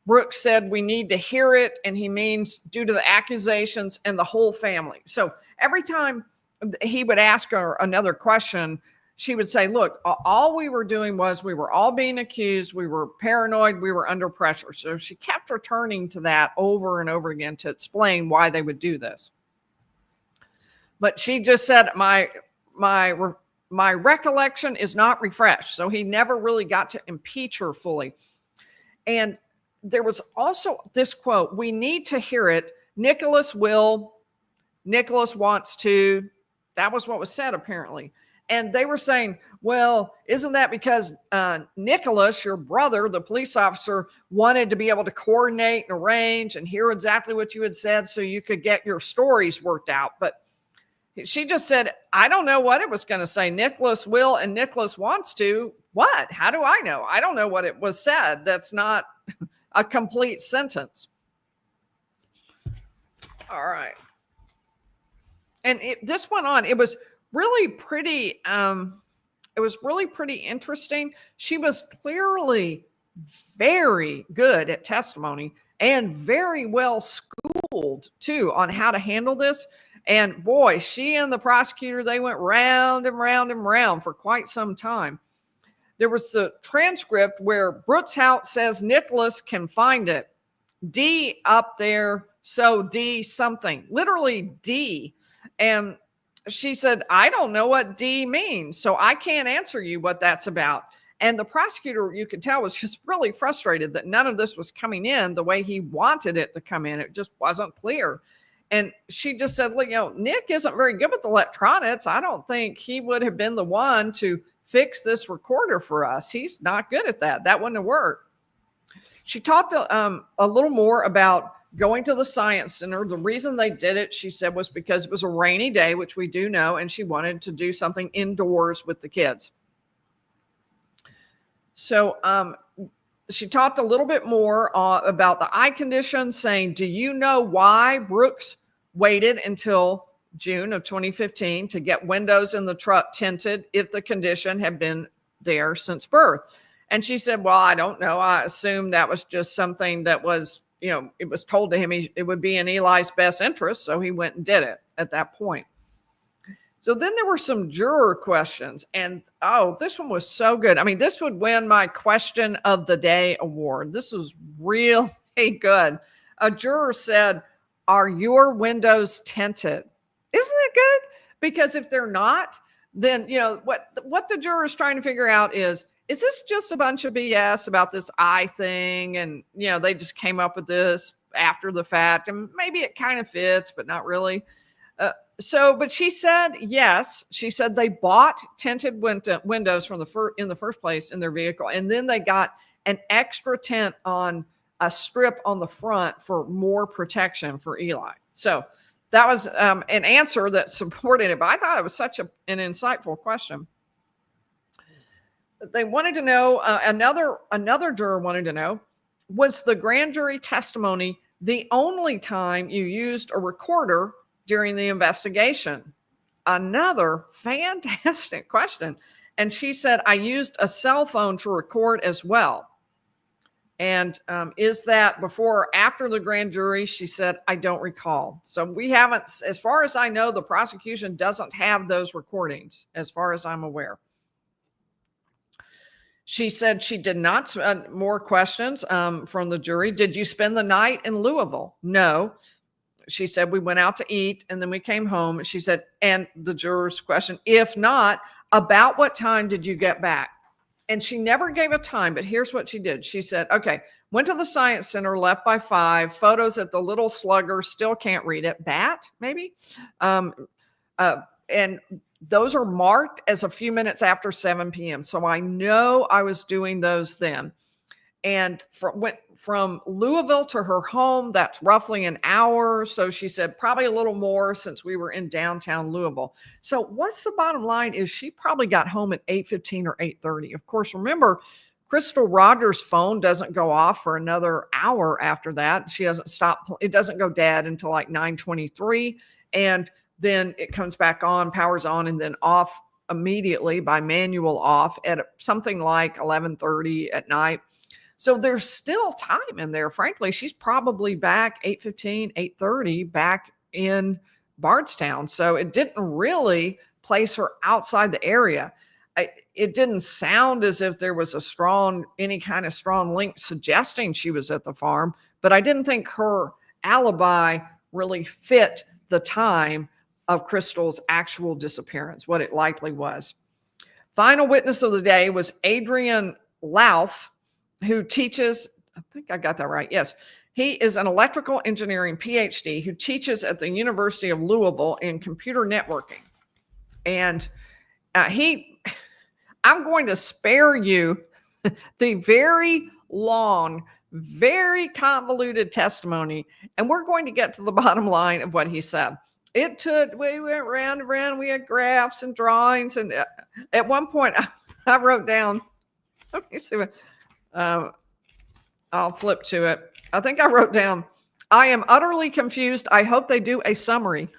Brooks said, we need to hear it. And he means due to the accusations and the whole family. So every time he would ask her another question, she would say, look, all we were doing was we were all being accused. We were paranoid. We were under pressure. So she kept returning to that over and over again to explain why they would do this. But she just said, my recollection is not refreshed. So he never really got to impeach her fully. And there was also this quote, we need to hear it. Nicholas will, Nicholas wants to. That was what was said, apparently. And they were saying, well, isn't that because Nicholas, your brother, the police officer, wanted to be able to coordinate and arrange and hear exactly what you had said so you could get your stories worked out? But she just said, I don't know what it was going to say. Nicholas will and Nicholas wants to. What? How do I know? I don't know what it was said. That's not a complete sentence. All right. And this went on. It was really pretty it was really pretty interesting. She was clearly very good at testimony and very well schooled too on how to handle this. And boy, she and the prosecutor, they went round and round and round for quite some time. There was the transcript where Brooks Houck says Nicholas can find it. D up there, so D something, literally D. And she said, I don't know what D means, so I can't answer you what that's about. And the prosecutor, you could tell, was just really frustrated that none of this was coming in the way he wanted it to come in. It just wasn't clear. And she just said, well, Nick isn't very good with electronics. I don't think he would have been the one to fix this recorder for us. He's not good at that. That wouldn't have worked. She talked a little more about going to the science center. The reason they did it, she said, was because it was a rainy day, which we do know, and she wanted to do something indoors with the kids. So she talked a little bit more about the eye condition, saying, do you know why Brooks waited until June of 2015 to get windows in the truck tinted if the condition had been there since birth? And she said, well, I don't know. I assumed that was just something that was, it was told to him it would be in Eli's best interest. So he went and did it at that point. So then there were some juror questions, and this one was so good. I mean, this would win my question of the day award. This was really good. A juror said, are your windows tinted? Isn't that good? Because if they're not, then, what the juror is trying to figure out is this just a bunch of BS about this eye thing? And, they just came up with this after the fact, and maybe it kind of fits, but not really. But she said, yes, she said they bought tinted windows in the first place in their vehicle. And then they got an extra tint on a strip on the front for more protection for Eli. So that was an answer that supported it. But I thought it was such an insightful question. They wanted to know, another juror wanted to know, was the grand jury testimony the only time you used a recorder during the investigation? Another fantastic question. And she said, I used a cell phone to record as well. And is that before or after the grand jury? She said, I don't recall. So we haven't, as far as I know, the prosecution doesn't have those recordings, as far as I'm aware. She said she did not, more questions from the jury. Did you spend the night in Louisville? No. She said, we went out to eat and then we came home. She said, and the juror's question, if not, about what time did you get back? And she never gave a time, but here's what she did. She said, okay, went to the science center, left by 5, photos at the little slugger, still can't read it. Bat, maybe? And those are marked as a few minutes after 7 p.m. So I know I was doing those then. And went from Louisville to her home, that's roughly an hour. So she said probably a little more since we were in downtown Louisville. So what's the bottom line is she probably got home at 8:15 or 8:30. Of course, remember, Crystal Rogers' phone doesn't go off for another hour after that. She doesn't stop. It doesn't go dead until like 9:23. And then it comes back on, powers on, and then off immediately by manual off at something like 11:30 at night. So there's still time in there. Frankly, she's probably back 8:15, 8:30 back in Bardstown. So it didn't really place her outside the area. It didn't sound as if there was any kind of strong link suggesting she was at the farm, but I didn't think her alibi really fit the time of Crystal's actual disappearance, what it likely was. Final witness of the day was Adrian Lauf, who teaches, I think I got that right. Yes. He is an electrical engineering PhD who teaches at the University of Louisville in computer networking. And I'm going to spare you the very long, very convoluted testimony, and we're going to get to the bottom line of what he said. We went round and round. We had graphs and drawings. And at one point I wrote down, let me see what, I'll flip to it. I think I wrote down, I am utterly confused. I hope they do a summary.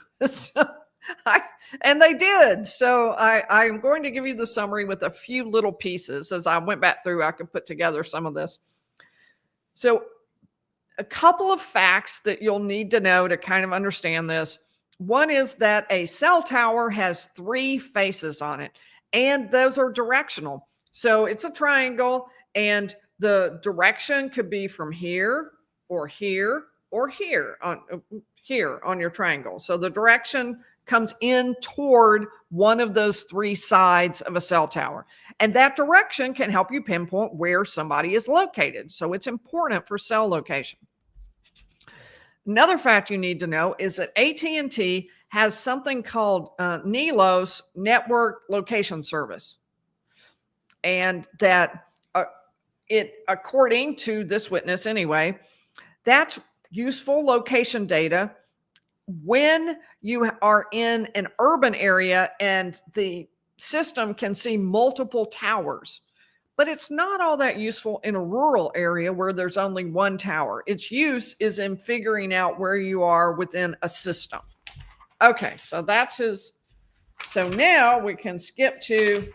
And they did. So I'm going to give you the summary with a few little pieces. As I went back through, I could put together some of this. So a couple of facts that you'll need to know to kind of understand this. One is that a cell tower has 3 faces on it, and those are directional. So it's a triangle, and the direction could be from here or here or here on your triangle. So the direction comes in toward one of those 3 sides of a cell tower. And that direction can help you pinpoint where somebody is located. So it's important for cell location. Another fact you need to know is that AT&T has something called NELOS, Network Location Service. And that according to this witness anyway, that's useful location data when you are in an urban area and the system can see multiple towers. But it's not all that useful in a rural area where there's only one tower. Its use is in figuring out where you are within a system. Okay, so that's his. So now we can skip to,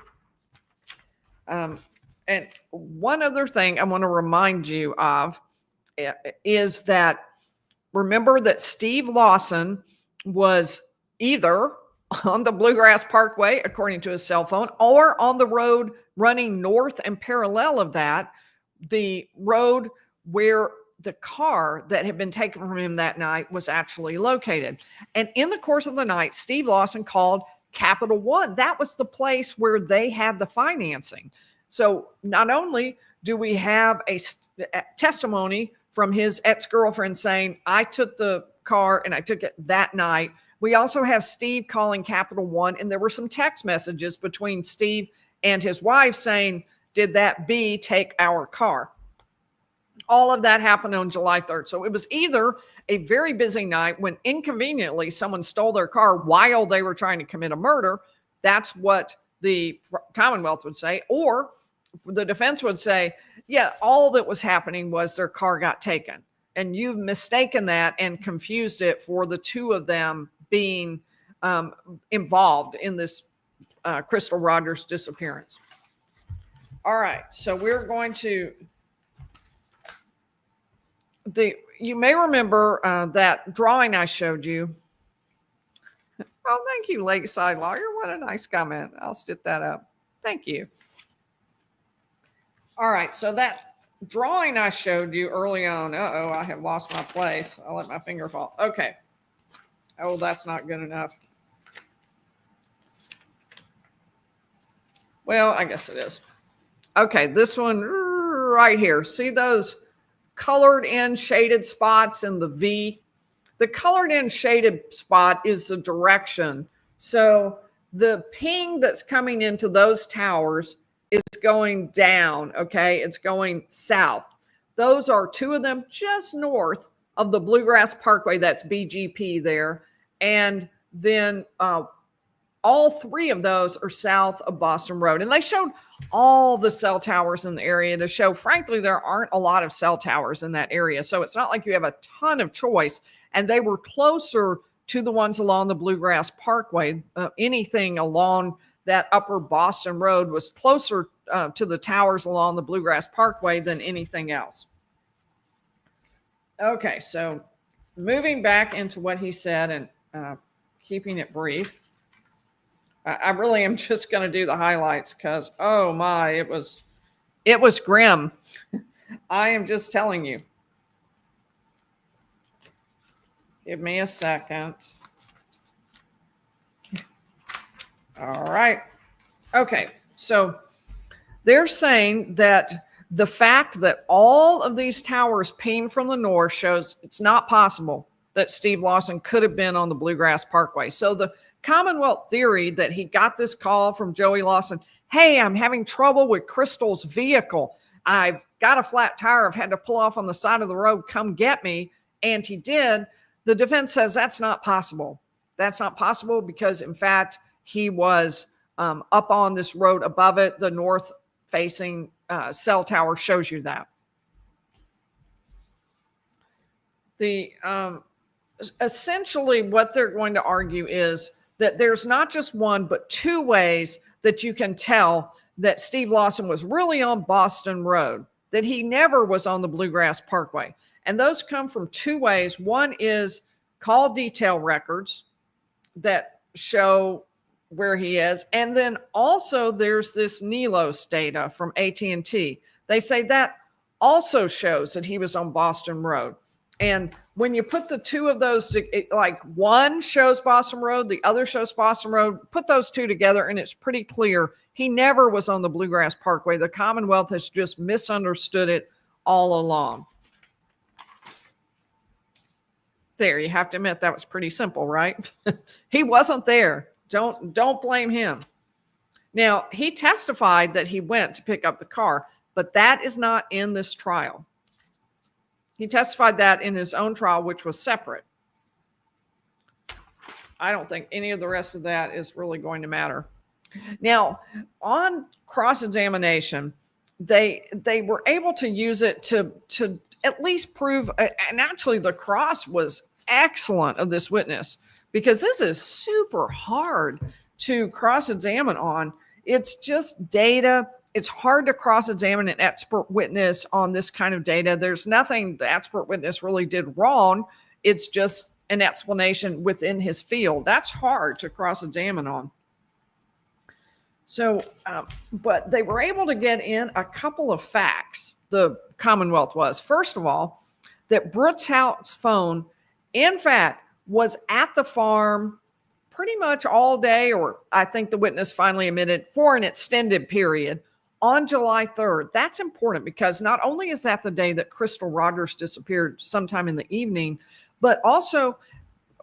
and one other thing I want to remind you of is that, remember that Steve Lawson was either on the Bluegrass Parkway, according to his cell phone, or on the road running north and parallel of that, the road where the car that had been taken from him that night was actually located. And in the course of the night, Steve Lawson called Capital One. That was the place where they had the financing. So not only do we have a testimony from his ex-girlfriend saying, I took the car and I took it that night, we also have Steve calling Capital One, and there were some text messages between Steve and his wife saying, did that B take our car? All of that happened on July 3rd. So it was either a very busy night when inconveniently someone stole their car while they were trying to commit a murder. That's what the Commonwealth would say. Or the defense would say, yeah, all that was happening was their car got taken. And you've mistaken that and confused it for the 2 of them being involved in this Crystal Rogers disappearance. All right, so we're going to, you may remember that drawing I showed you. Oh, thank you, Lakeside Lawyer. What a nice comment. I'll stick that up. Thank you. All right, so that drawing I showed you early on. Uh-oh, I have lost my place. I'll let my finger fall. Okay. Oh, that's not good enough. Well, I guess it is. Okay, this one right here. See those colored in shaded spots in the V? The colored in shaded spot is the direction. So the ping that's coming into those towers is going down, okay? It's going south. Those are 2 of them just north of the Bluegrass Parkway. That's BGP there. And then all 3 of those are south of Boston Road. And they showed all the cell towers in the area to show, frankly, there aren't a lot of cell towers in that area. So it's not like you have a ton of choice. And they were closer to the ones along the Bluegrass Parkway. Anything along that upper Boston Road was closer to the towers along the Bluegrass Parkway than anything else. Okay, so moving back into what he said and keeping it brief. I really am just going to do the highlights because, oh my, it was grim. I am just telling you. Give me a second. All right. Okay. So they're saying that the fact that all of these towers ping from the north shows it's not possible that Steve Lawson could have been on the Bluegrass Parkway. So the Commonwealth theory that he got this call from Joey Lawson, hey, I'm having trouble with Crystal's vehicle. I've got a flat tire. I've had to pull off on the side of the road. Come get me. And he did. The defense says that's not possible. That's not possible because, in fact, he was up on this road above it. The north-facing cell tower shows you that. The essentially what they're going to argue is that there's not just one, but two ways that you can tell that Steve Lawson was really on Boston Road, that he never was on the Bluegrass Parkway. And those come from two ways. One is call detail records that show where he is. And then also there's this NELOS data from AT&T. They say that also shows that he was on Boston Road. And when you put the two of those, like one shows Boston Road, the other shows Boston Road, put those two together and it's pretty clear he never was on the Bluegrass Parkway. The Commonwealth has just misunderstood it all along. There, you have to admit that was pretty simple, right? He wasn't there. Don't blame him. Now, he testified that he went to pick up the car, but that is not in this trial. He testified that in his own trial, which was separate. I don't think any of the rest of that is really going to matter. Now, on cross-examination, they were able to use it to at least prove, and actually the cross was excellent of this witness, because this is super hard to cross-examine on. It's just data. It's hard to cross-examine an expert witness on this kind of data. There's nothing the expert witness really did wrong. It's just an explanation within his field. That's hard to cross-examine on. So, but they were able to get in a couple of facts, the Commonwealth was. First of all, that Brooks Houck's phone, in fact, was at the farm pretty much all day, or I think the witness finally admitted for an extended period on July 3rd. That's important because not only is that the day that Crystal Rogers disappeared sometime in the evening, but also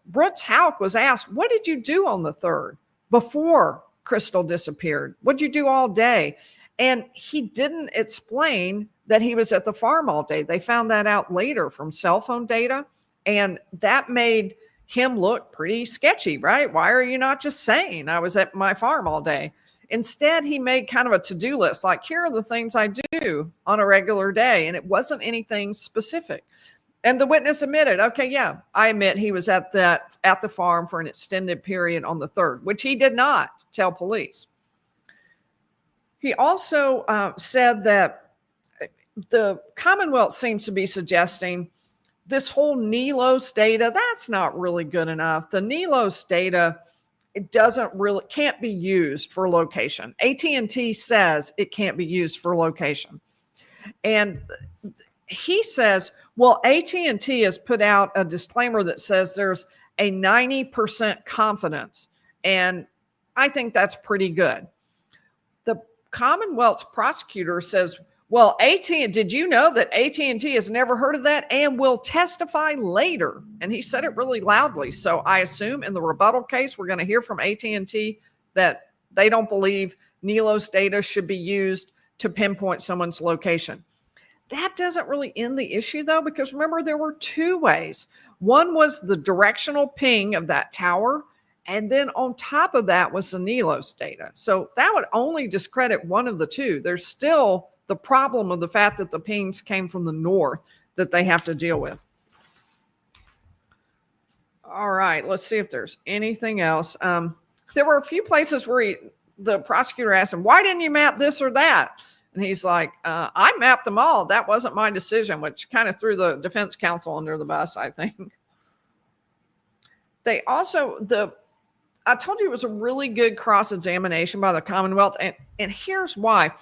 Brooks Houck was asked, what did you do on the 3rd before Crystal disappeared? What'd you do all day? And he didn't explain that he was at the farm all day. They found that out later from cell phone data, and that made him look pretty sketchy, right? Why are you not just saying I was at my farm all day? Instead, he made kind of a to-do list, like here are the things I do on a regular day, and it wasn't anything specific. And the witness admitted, okay, yeah, I admit he was at the farm for an extended period on the 3rd, which he did not tell police. He also said that the Commonwealth seems to be suggesting this whole NELOS data, that's not really good enough. The NELOS data, it can't be used for location. AT&T says it can't be used for location. And he says, well, AT&T has put out a disclaimer that says there's a 90% confidence. And I think that's pretty good. The Commonwealth's prosecutor says, well, did you know that AT&T has never heard of that and will testify later? And he said it really loudly. So I assume in the rebuttal case, we're going to hear from AT&T that they don't believe NELOS data should be used to pinpoint someone's location. That doesn't really end the issue, though, because remember, there were two ways. One was the directional ping of that tower, and then on top of that was the NELOS data. So that would only discredit one of the two. There's still the problem of the fact that the pings came from the north that they have to deal with. All right, let's see if there's anything else. There were a few places where the prosecutor asked him, why didn't you map this or that? And he's like, I mapped them all. That wasn't my decision, which kind of threw the defense counsel under the bus, I think. They also, I told you it was a really good cross-examination by the Commonwealth, and here's why.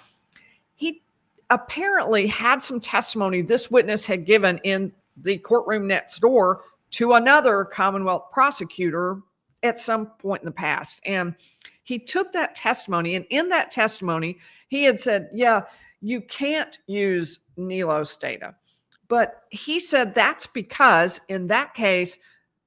He apparently had some testimony this witness had given in the courtroom next door to another Commonwealth prosecutor at some point in the past. And he took that testimony, and in that testimony, he had said, yeah, you can't use NELOS data. But he said that's because in that case,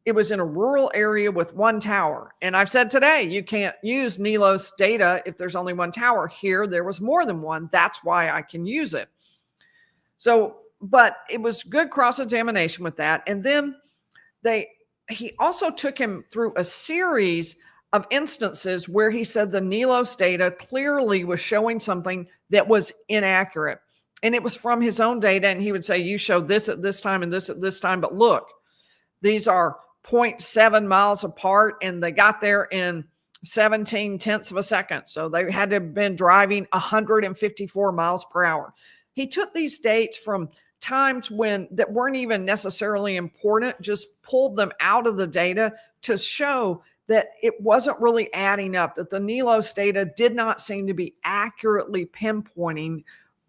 it was in a rural area with one tower. And I've said today, you can't use NELOS data if there's only one tower. Here, there was more than one. That's why I can use it. So, but it was good cross-examination with that. And then he also took him through a series of instances where he said the NELOS data clearly was showing something that was inaccurate. And it was from his own data. And he would say, you showed this at this time and this at this time. But look, these are 0.7 miles apart, and they got there in 17 tenths of a second. So they had to have been driving 154 miles per hour. He took these dates from times when that weren't even necessarily important, just pulled them out of the data to show that it wasn't really adding up, that the NELOS data did not seem to be accurately pinpointing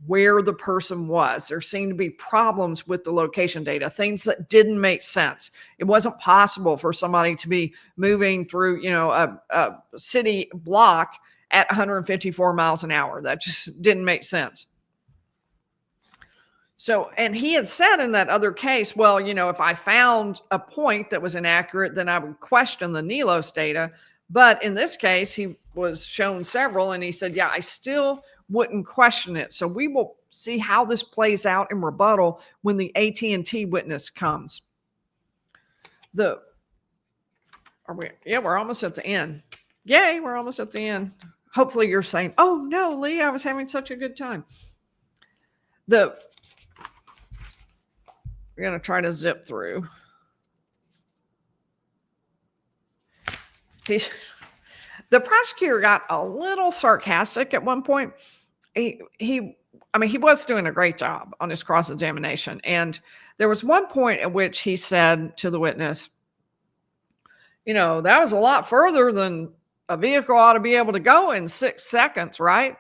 where the person was. There seemed to be problems with the location data, things that didn't make sense. It wasn't possible for somebody to be moving through, a city block at 154 miles an hour. That just didn't make sense. So, and he had said in that other case, well, if I found a point that was inaccurate, then I would question the NELOS data. But in this case, he was shown several, and he said, yeah, I still wouldn't question it. So we will see how this plays out in rebuttal when the AT&T witness comes. We're almost at the end. Yay, we're almost at the end. Hopefully you're saying, oh no, Lee, I was having such a good time. We're going to try to zip through. The prosecutor got a little sarcastic at one point. He was doing a great job on his cross-examination. And there was one point at which he said to the witness, that was a lot further than a vehicle ought to be able to go in 6 seconds, right?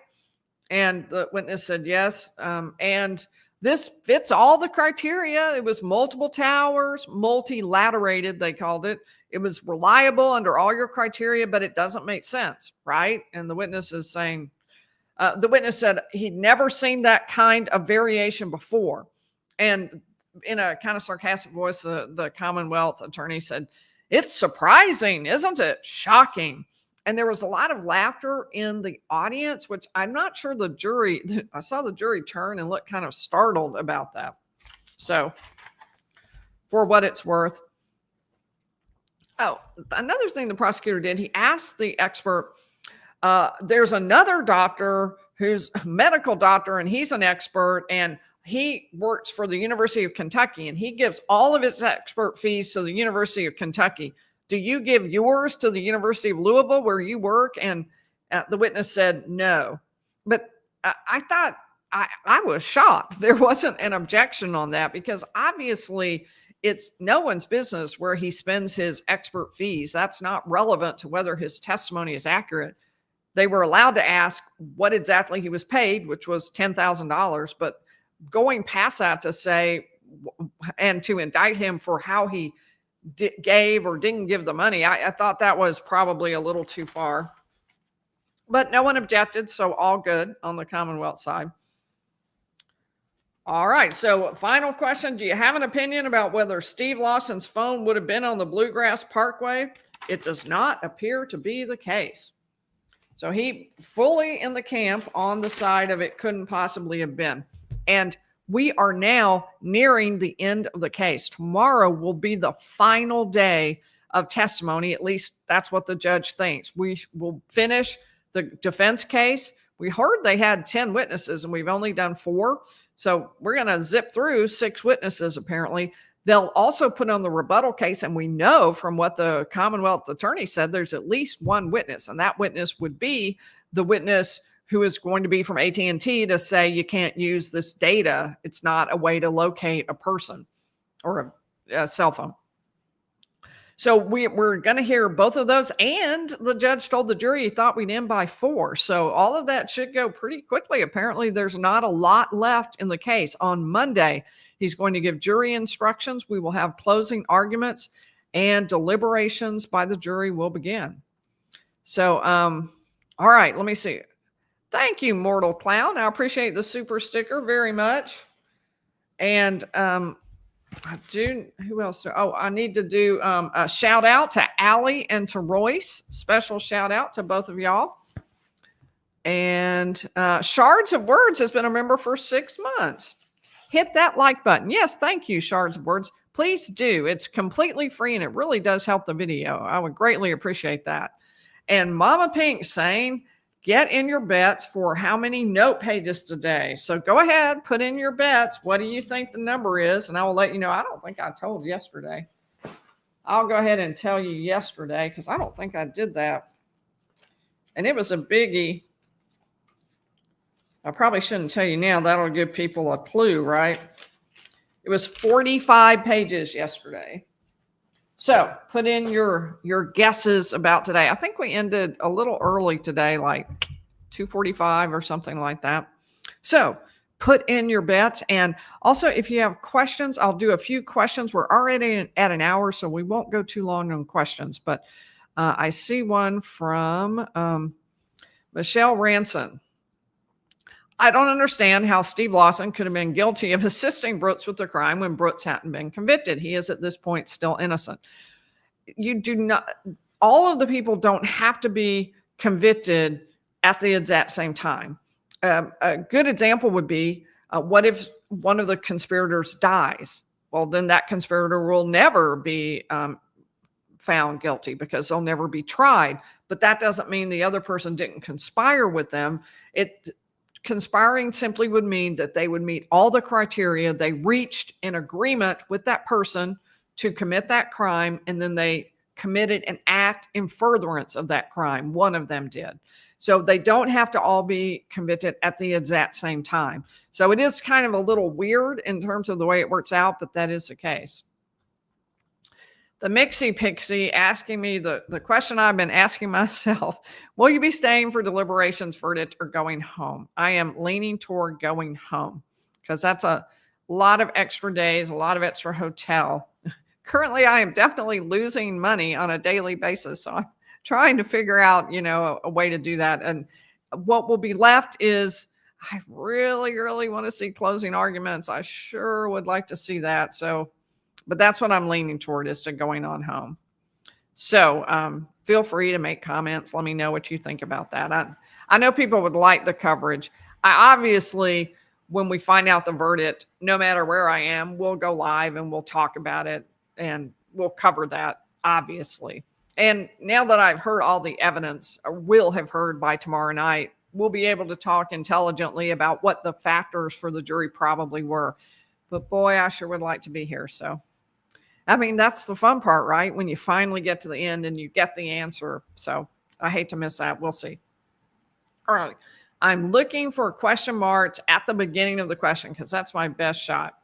And the witness said, yes. And this fits all the criteria. It was multiple towers, multilaterated, they called it. It was reliable under all your criteria, but it doesn't make sense, right? And the witness is saying, the witness said he'd never seen that kind of variation before. And in a kind of sarcastic voice, the Commonwealth attorney said, it's surprising, isn't it? Shocking. And there was a lot of laughter in the audience, which I'm not sure I saw the jury turn and look kind of startled about that. So for what it's worth. Oh, another thing the prosecutor did, he asked the expert, there's another doctor who's a medical doctor, and he's an expert, and he works for the University of Kentucky, and he gives all of his expert fees to the University of Kentucky. Do you give yours to the University of Louisville where you work? And the witness said no. But I thought, I was shocked. There wasn't an objection on that, because obviously it's no one's business where he spends his expert fees. That's not relevant to whether his testimony is accurate. They were allowed to ask what exactly he was paid, which was $10,000. But going past that to say, and to indict him for how he gave or didn't give the money, I thought that was probably a little too far. But no one objected, so all good on the Commonwealth side. All right, so final question. Do you have an opinion about whether Steve Lawson's phone would have been on the Bluegrass Parkway? It does not appear to be the case. So he fully in the camp on the side of it couldn't possibly have been. And we are now nearing the end of the case. Tomorrow will be the final day of testimony. At least that's what the judge thinks. We will finish the defense case. We heard they had 10 witnesses and we've only done 4. So we're going to zip through 6 witnesses, apparently. They'll also put on the rebuttal case. And we know from what the Commonwealth attorney said, there's at least 1 witness. And that witness would be the witness who is going to be from AT&T to say you can't use this data. It's not a way to locate a person or a cell phone. So we're going to hear both of those. And the judge told the jury he thought we'd end by 4. So all of that should go pretty quickly. Apparently, there's not a lot left in the case. On Monday, he's going to give jury instructions. We will have closing arguments, and deliberations by the jury will begin. So, all right, let me see. Thank you, Mortal Clown. I appreciate the super sticker very much. And who else? I need to do a shout out to Allie and to Royce. Special shout out to both of y'all. And Shards of Words has been a member for 6 months. Hit that like button. Yes, thank you, Shards of Words. Please do. It's completely free and it really does help the video. I would greatly appreciate that. And Mama Pink saying, get in your bets for how many note pages today. So go ahead, put in your bets. What do you think the number is? And I will let you know. I don't think I told yesterday. I'll go ahead and tell you yesterday, because I don't think I did that. And it was a biggie. I probably shouldn't tell you now. That'll give people a clue, right? It was 45 pages yesterday. So put in your guesses about today. I think we ended a little early today, like 2:45 or something like that. So put in your bets. And also, if you have questions, I'll do a few questions. We're already at an hour, so we won't go too long on questions. But I see one from Michelle Ranson. I don't understand how Steve Lawson could have been guilty of assisting Brooks with the crime when Brooks hadn't been convicted. He is at this point still innocent. You do not, all of the people don't have to be convicted at the exact same time. A good example would be, what if one of the conspirators dies? Well, then that conspirator will never be found guilty because they'll never be tried. But that doesn't mean the other person didn't conspire with them. Conspiring simply would mean that they would meet all the criteria. They reached an agreement with that person to commit that crime, and then they committed an act in furtherance of that crime. One of them did. So they don't have to all be convicted at the exact same time. So it is kind of a little weird in terms of the way it works out, but that is the case. The Mixie Pixie asking me the question I've been asking myself: will you be staying for deliberations, verdict, or going home? I am leaning toward going home because that's a lot of extra days, a lot of extra hotel. Currently, I am definitely losing money on a daily basis, so I'm trying to figure out, a way to do that. And what will be left is, I really, really want to see closing arguments. I sure would like to see that. But that's what I'm leaning toward, is to going on home. So feel free to make comments. Let me know what you think about that. I know people would like the coverage. Obviously, when we find out the verdict, no matter where I am, we'll go live and we'll talk about it and we'll cover that, obviously. And now that I've heard all the evidence, or will have heard by tomorrow night, we'll be able to talk intelligently about what the factors for the jury probably were. But boy, I sure would like to be here. So, I mean, that's the fun part, right? When you finally get to the end and you get the answer. So I hate to miss that. We'll see. All right. I'm looking for question marks at the beginning of the question because that's my best shot.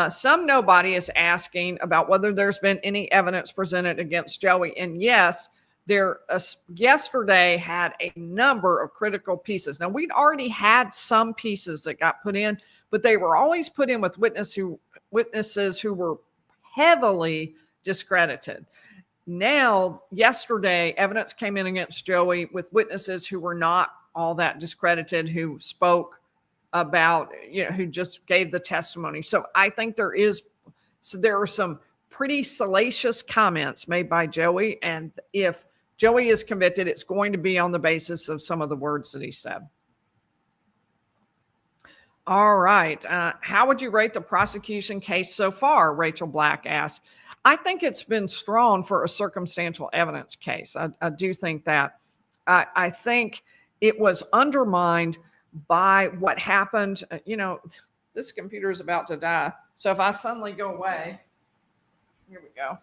Some nobody is asking about whether there's been any evidence presented against Joey. And yes, there yesterday had a number of critical pieces. Now, we'd already had some pieces that got put in, but they were always put in with witnesses who were heavily discredited. Now, yesterday, evidence came in against Joey with witnesses who were not all that discredited, who spoke about, who just gave the testimony. So I think there are some pretty salacious comments made by Joey. And if Joey is convicted, it's going to be on the basis of some of the words that he said. All right. How would you rate the prosecution case so far? Rachel Black asked. I think it's been strong for a circumstantial evidence case. I do think that. I think it was undermined by what happened. This computer is about to die. So if I suddenly go away, here we go.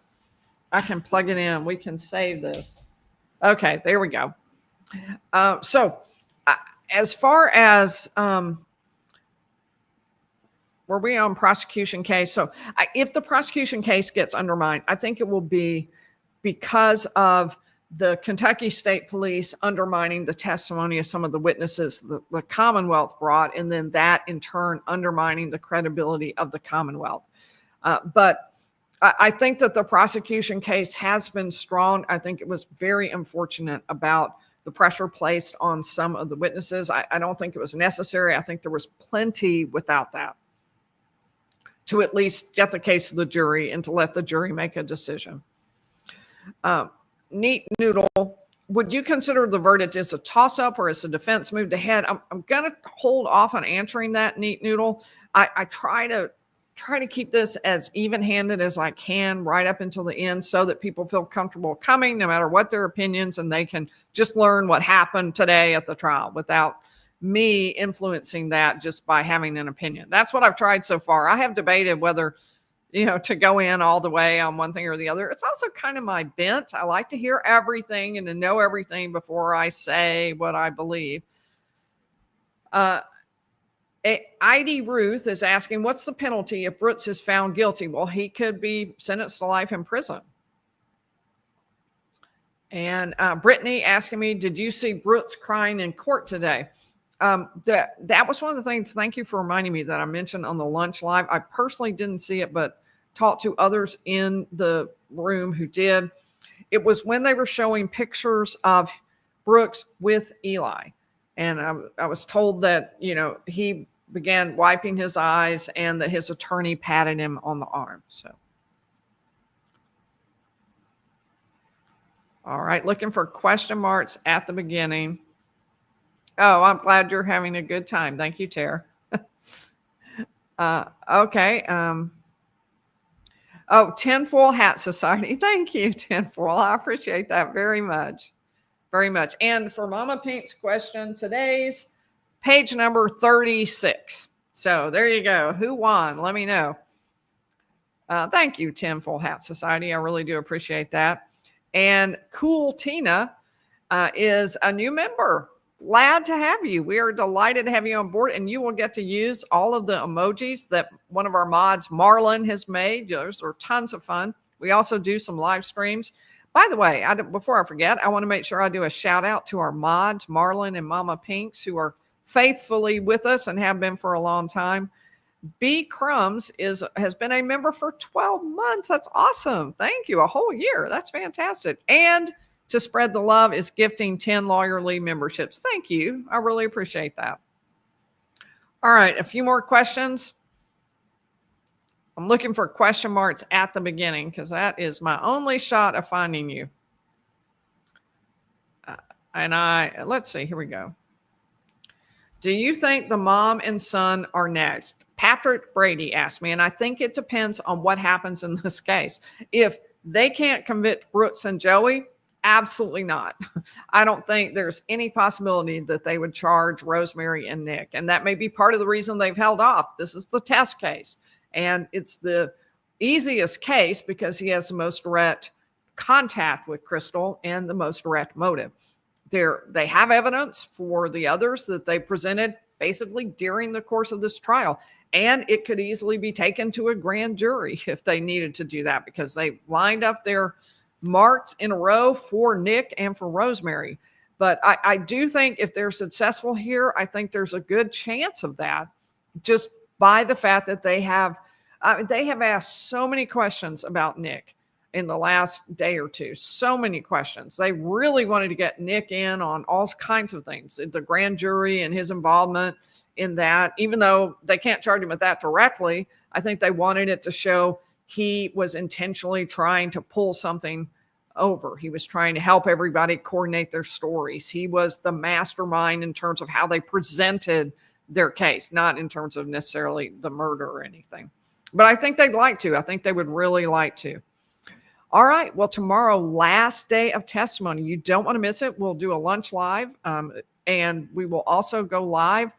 I can plug it in. We can save this. Okay, there we go. So as far as... were we on prosecution case? So if the prosecution case gets undermined, I think it will be because of the Kentucky State Police undermining the testimony of some of the witnesses the Commonwealth brought, and then that in turn undermining the credibility of the Commonwealth. But I think that the prosecution case has been strong. I think it was very unfortunate about the pressure placed on some of the witnesses. I don't think it was necessary. I think there was plenty without that to at least get the case to the jury and to let the jury make a decision. Neat Noodle, would you consider the verdict as a toss-up or as the defense moved ahead? I'm going to hold off on answering that, Neat Noodle. I try to keep this as even-handed as I can right up until the end so that people feel comfortable coming no matter what their opinions, and they can just learn what happened today at the trial without me influencing that just by having an opinion. That's what I've tried so far. I have debated whether to go in all the way on one thing or the other. It's also kind of my bent. I like to hear everything and to know everything before I say what I believe. ID Ruth is asking, what's the penalty if Brooks is found guilty? Well, he could be sentenced to life in prison. And Brittany asking me, did you see Brooks crying in court today? That was one of the things, thank you for reminding me, that I mentioned on the lunch live. I personally didn't see it, but talked to others in the room who did. It was when they were showing pictures of Brooks with Eli. And I was told that, he began wiping his eyes and that his attorney patted him on the arm. So, all right, looking for question marks at the beginning. Oh, I'm glad you're having a good time. Thank you, Tara. Okay. Tinfoil Hat Society. Thank you, Tinfoil. I appreciate that very much. Very much. And for Mama Pink's question, today's page number 36. So there you go. Who won? Let me know. Thank you, Tinfoil Hat Society. I really do appreciate that. And Cool Tina is a new member. Glad to have you. We are delighted to have you on board, and you will get to use all of the emojis that one of our mods, Marlon, has made. Those are tons of fun. We also do some live streams. By the way, before I forget, I want to make sure I do a shout out to our mods, Marlon and Mama Pinks, who are faithfully with us and have been for a long time. B Crumbs has been a member for 12 months. That's awesome. Thank you. A whole year. That's fantastic. And to spread the love is gifting 10 Lawyer Lee memberships. Thank you. I really appreciate that. All right. A few more questions. I'm looking for question marks at the beginning because that is my only shot of finding you. Let's see. Here we go. Do you think the mom and son are next? Patrick Brady asked me, and I think it depends on what happens in this case. If they can't convict Brooks and Joey, absolutely not. I don't think there's any possibility that they would charge Rosemary and Nick. And that may be part of the reason they've held off. This is the test case. And it's the easiest case because he has the most direct contact with Crystal and the most direct motive. They have evidence for the others that they presented basically during the course of this trial. And it could easily be taken to a grand jury if they needed to do that because they lined up their marks in a row for Nick and for Rosemary. But I do think if they're successful here, I think there's a good chance of that just by the fact that they have asked so many questions about Nick in the last day or two. So many questions. They really wanted to get Nick in on all kinds of things, the grand jury and his involvement in that, even though they can't charge him with that directly. I think they wanted it to show he was intentionally trying to pull something over. He was trying to help everybody coordinate their stories. He was the mastermind in terms of how they presented their case, not in terms of necessarily the murder or anything. But I think they'd like to. I think they would really like to. All right. Well, tomorrow, last day of testimony. You don't want to miss it. We'll do a lunch live, and we will also go live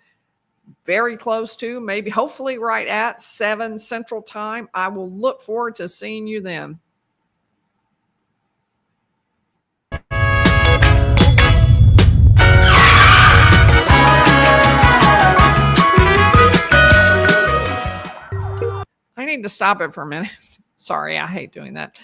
very close to, maybe hopefully right at 7 Central Time. I will look forward to seeing you then. I need to stop it for a minute. Sorry, I hate doing that.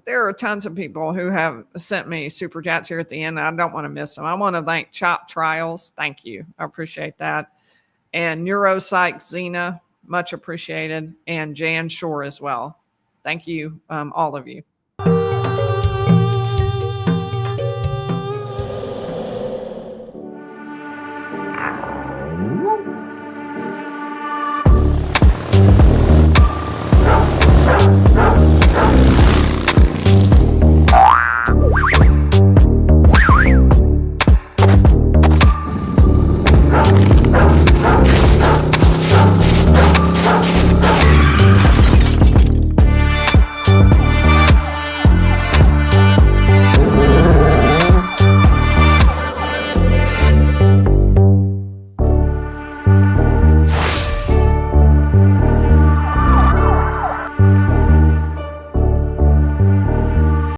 There are tons of people who have sent me super chats here at the end. I don't want to miss them. I want to thank Chop Trials. Thank you. I appreciate that. And Neuropsych Xena, much appreciated. And Jan Shore as well. Thank you, all of you.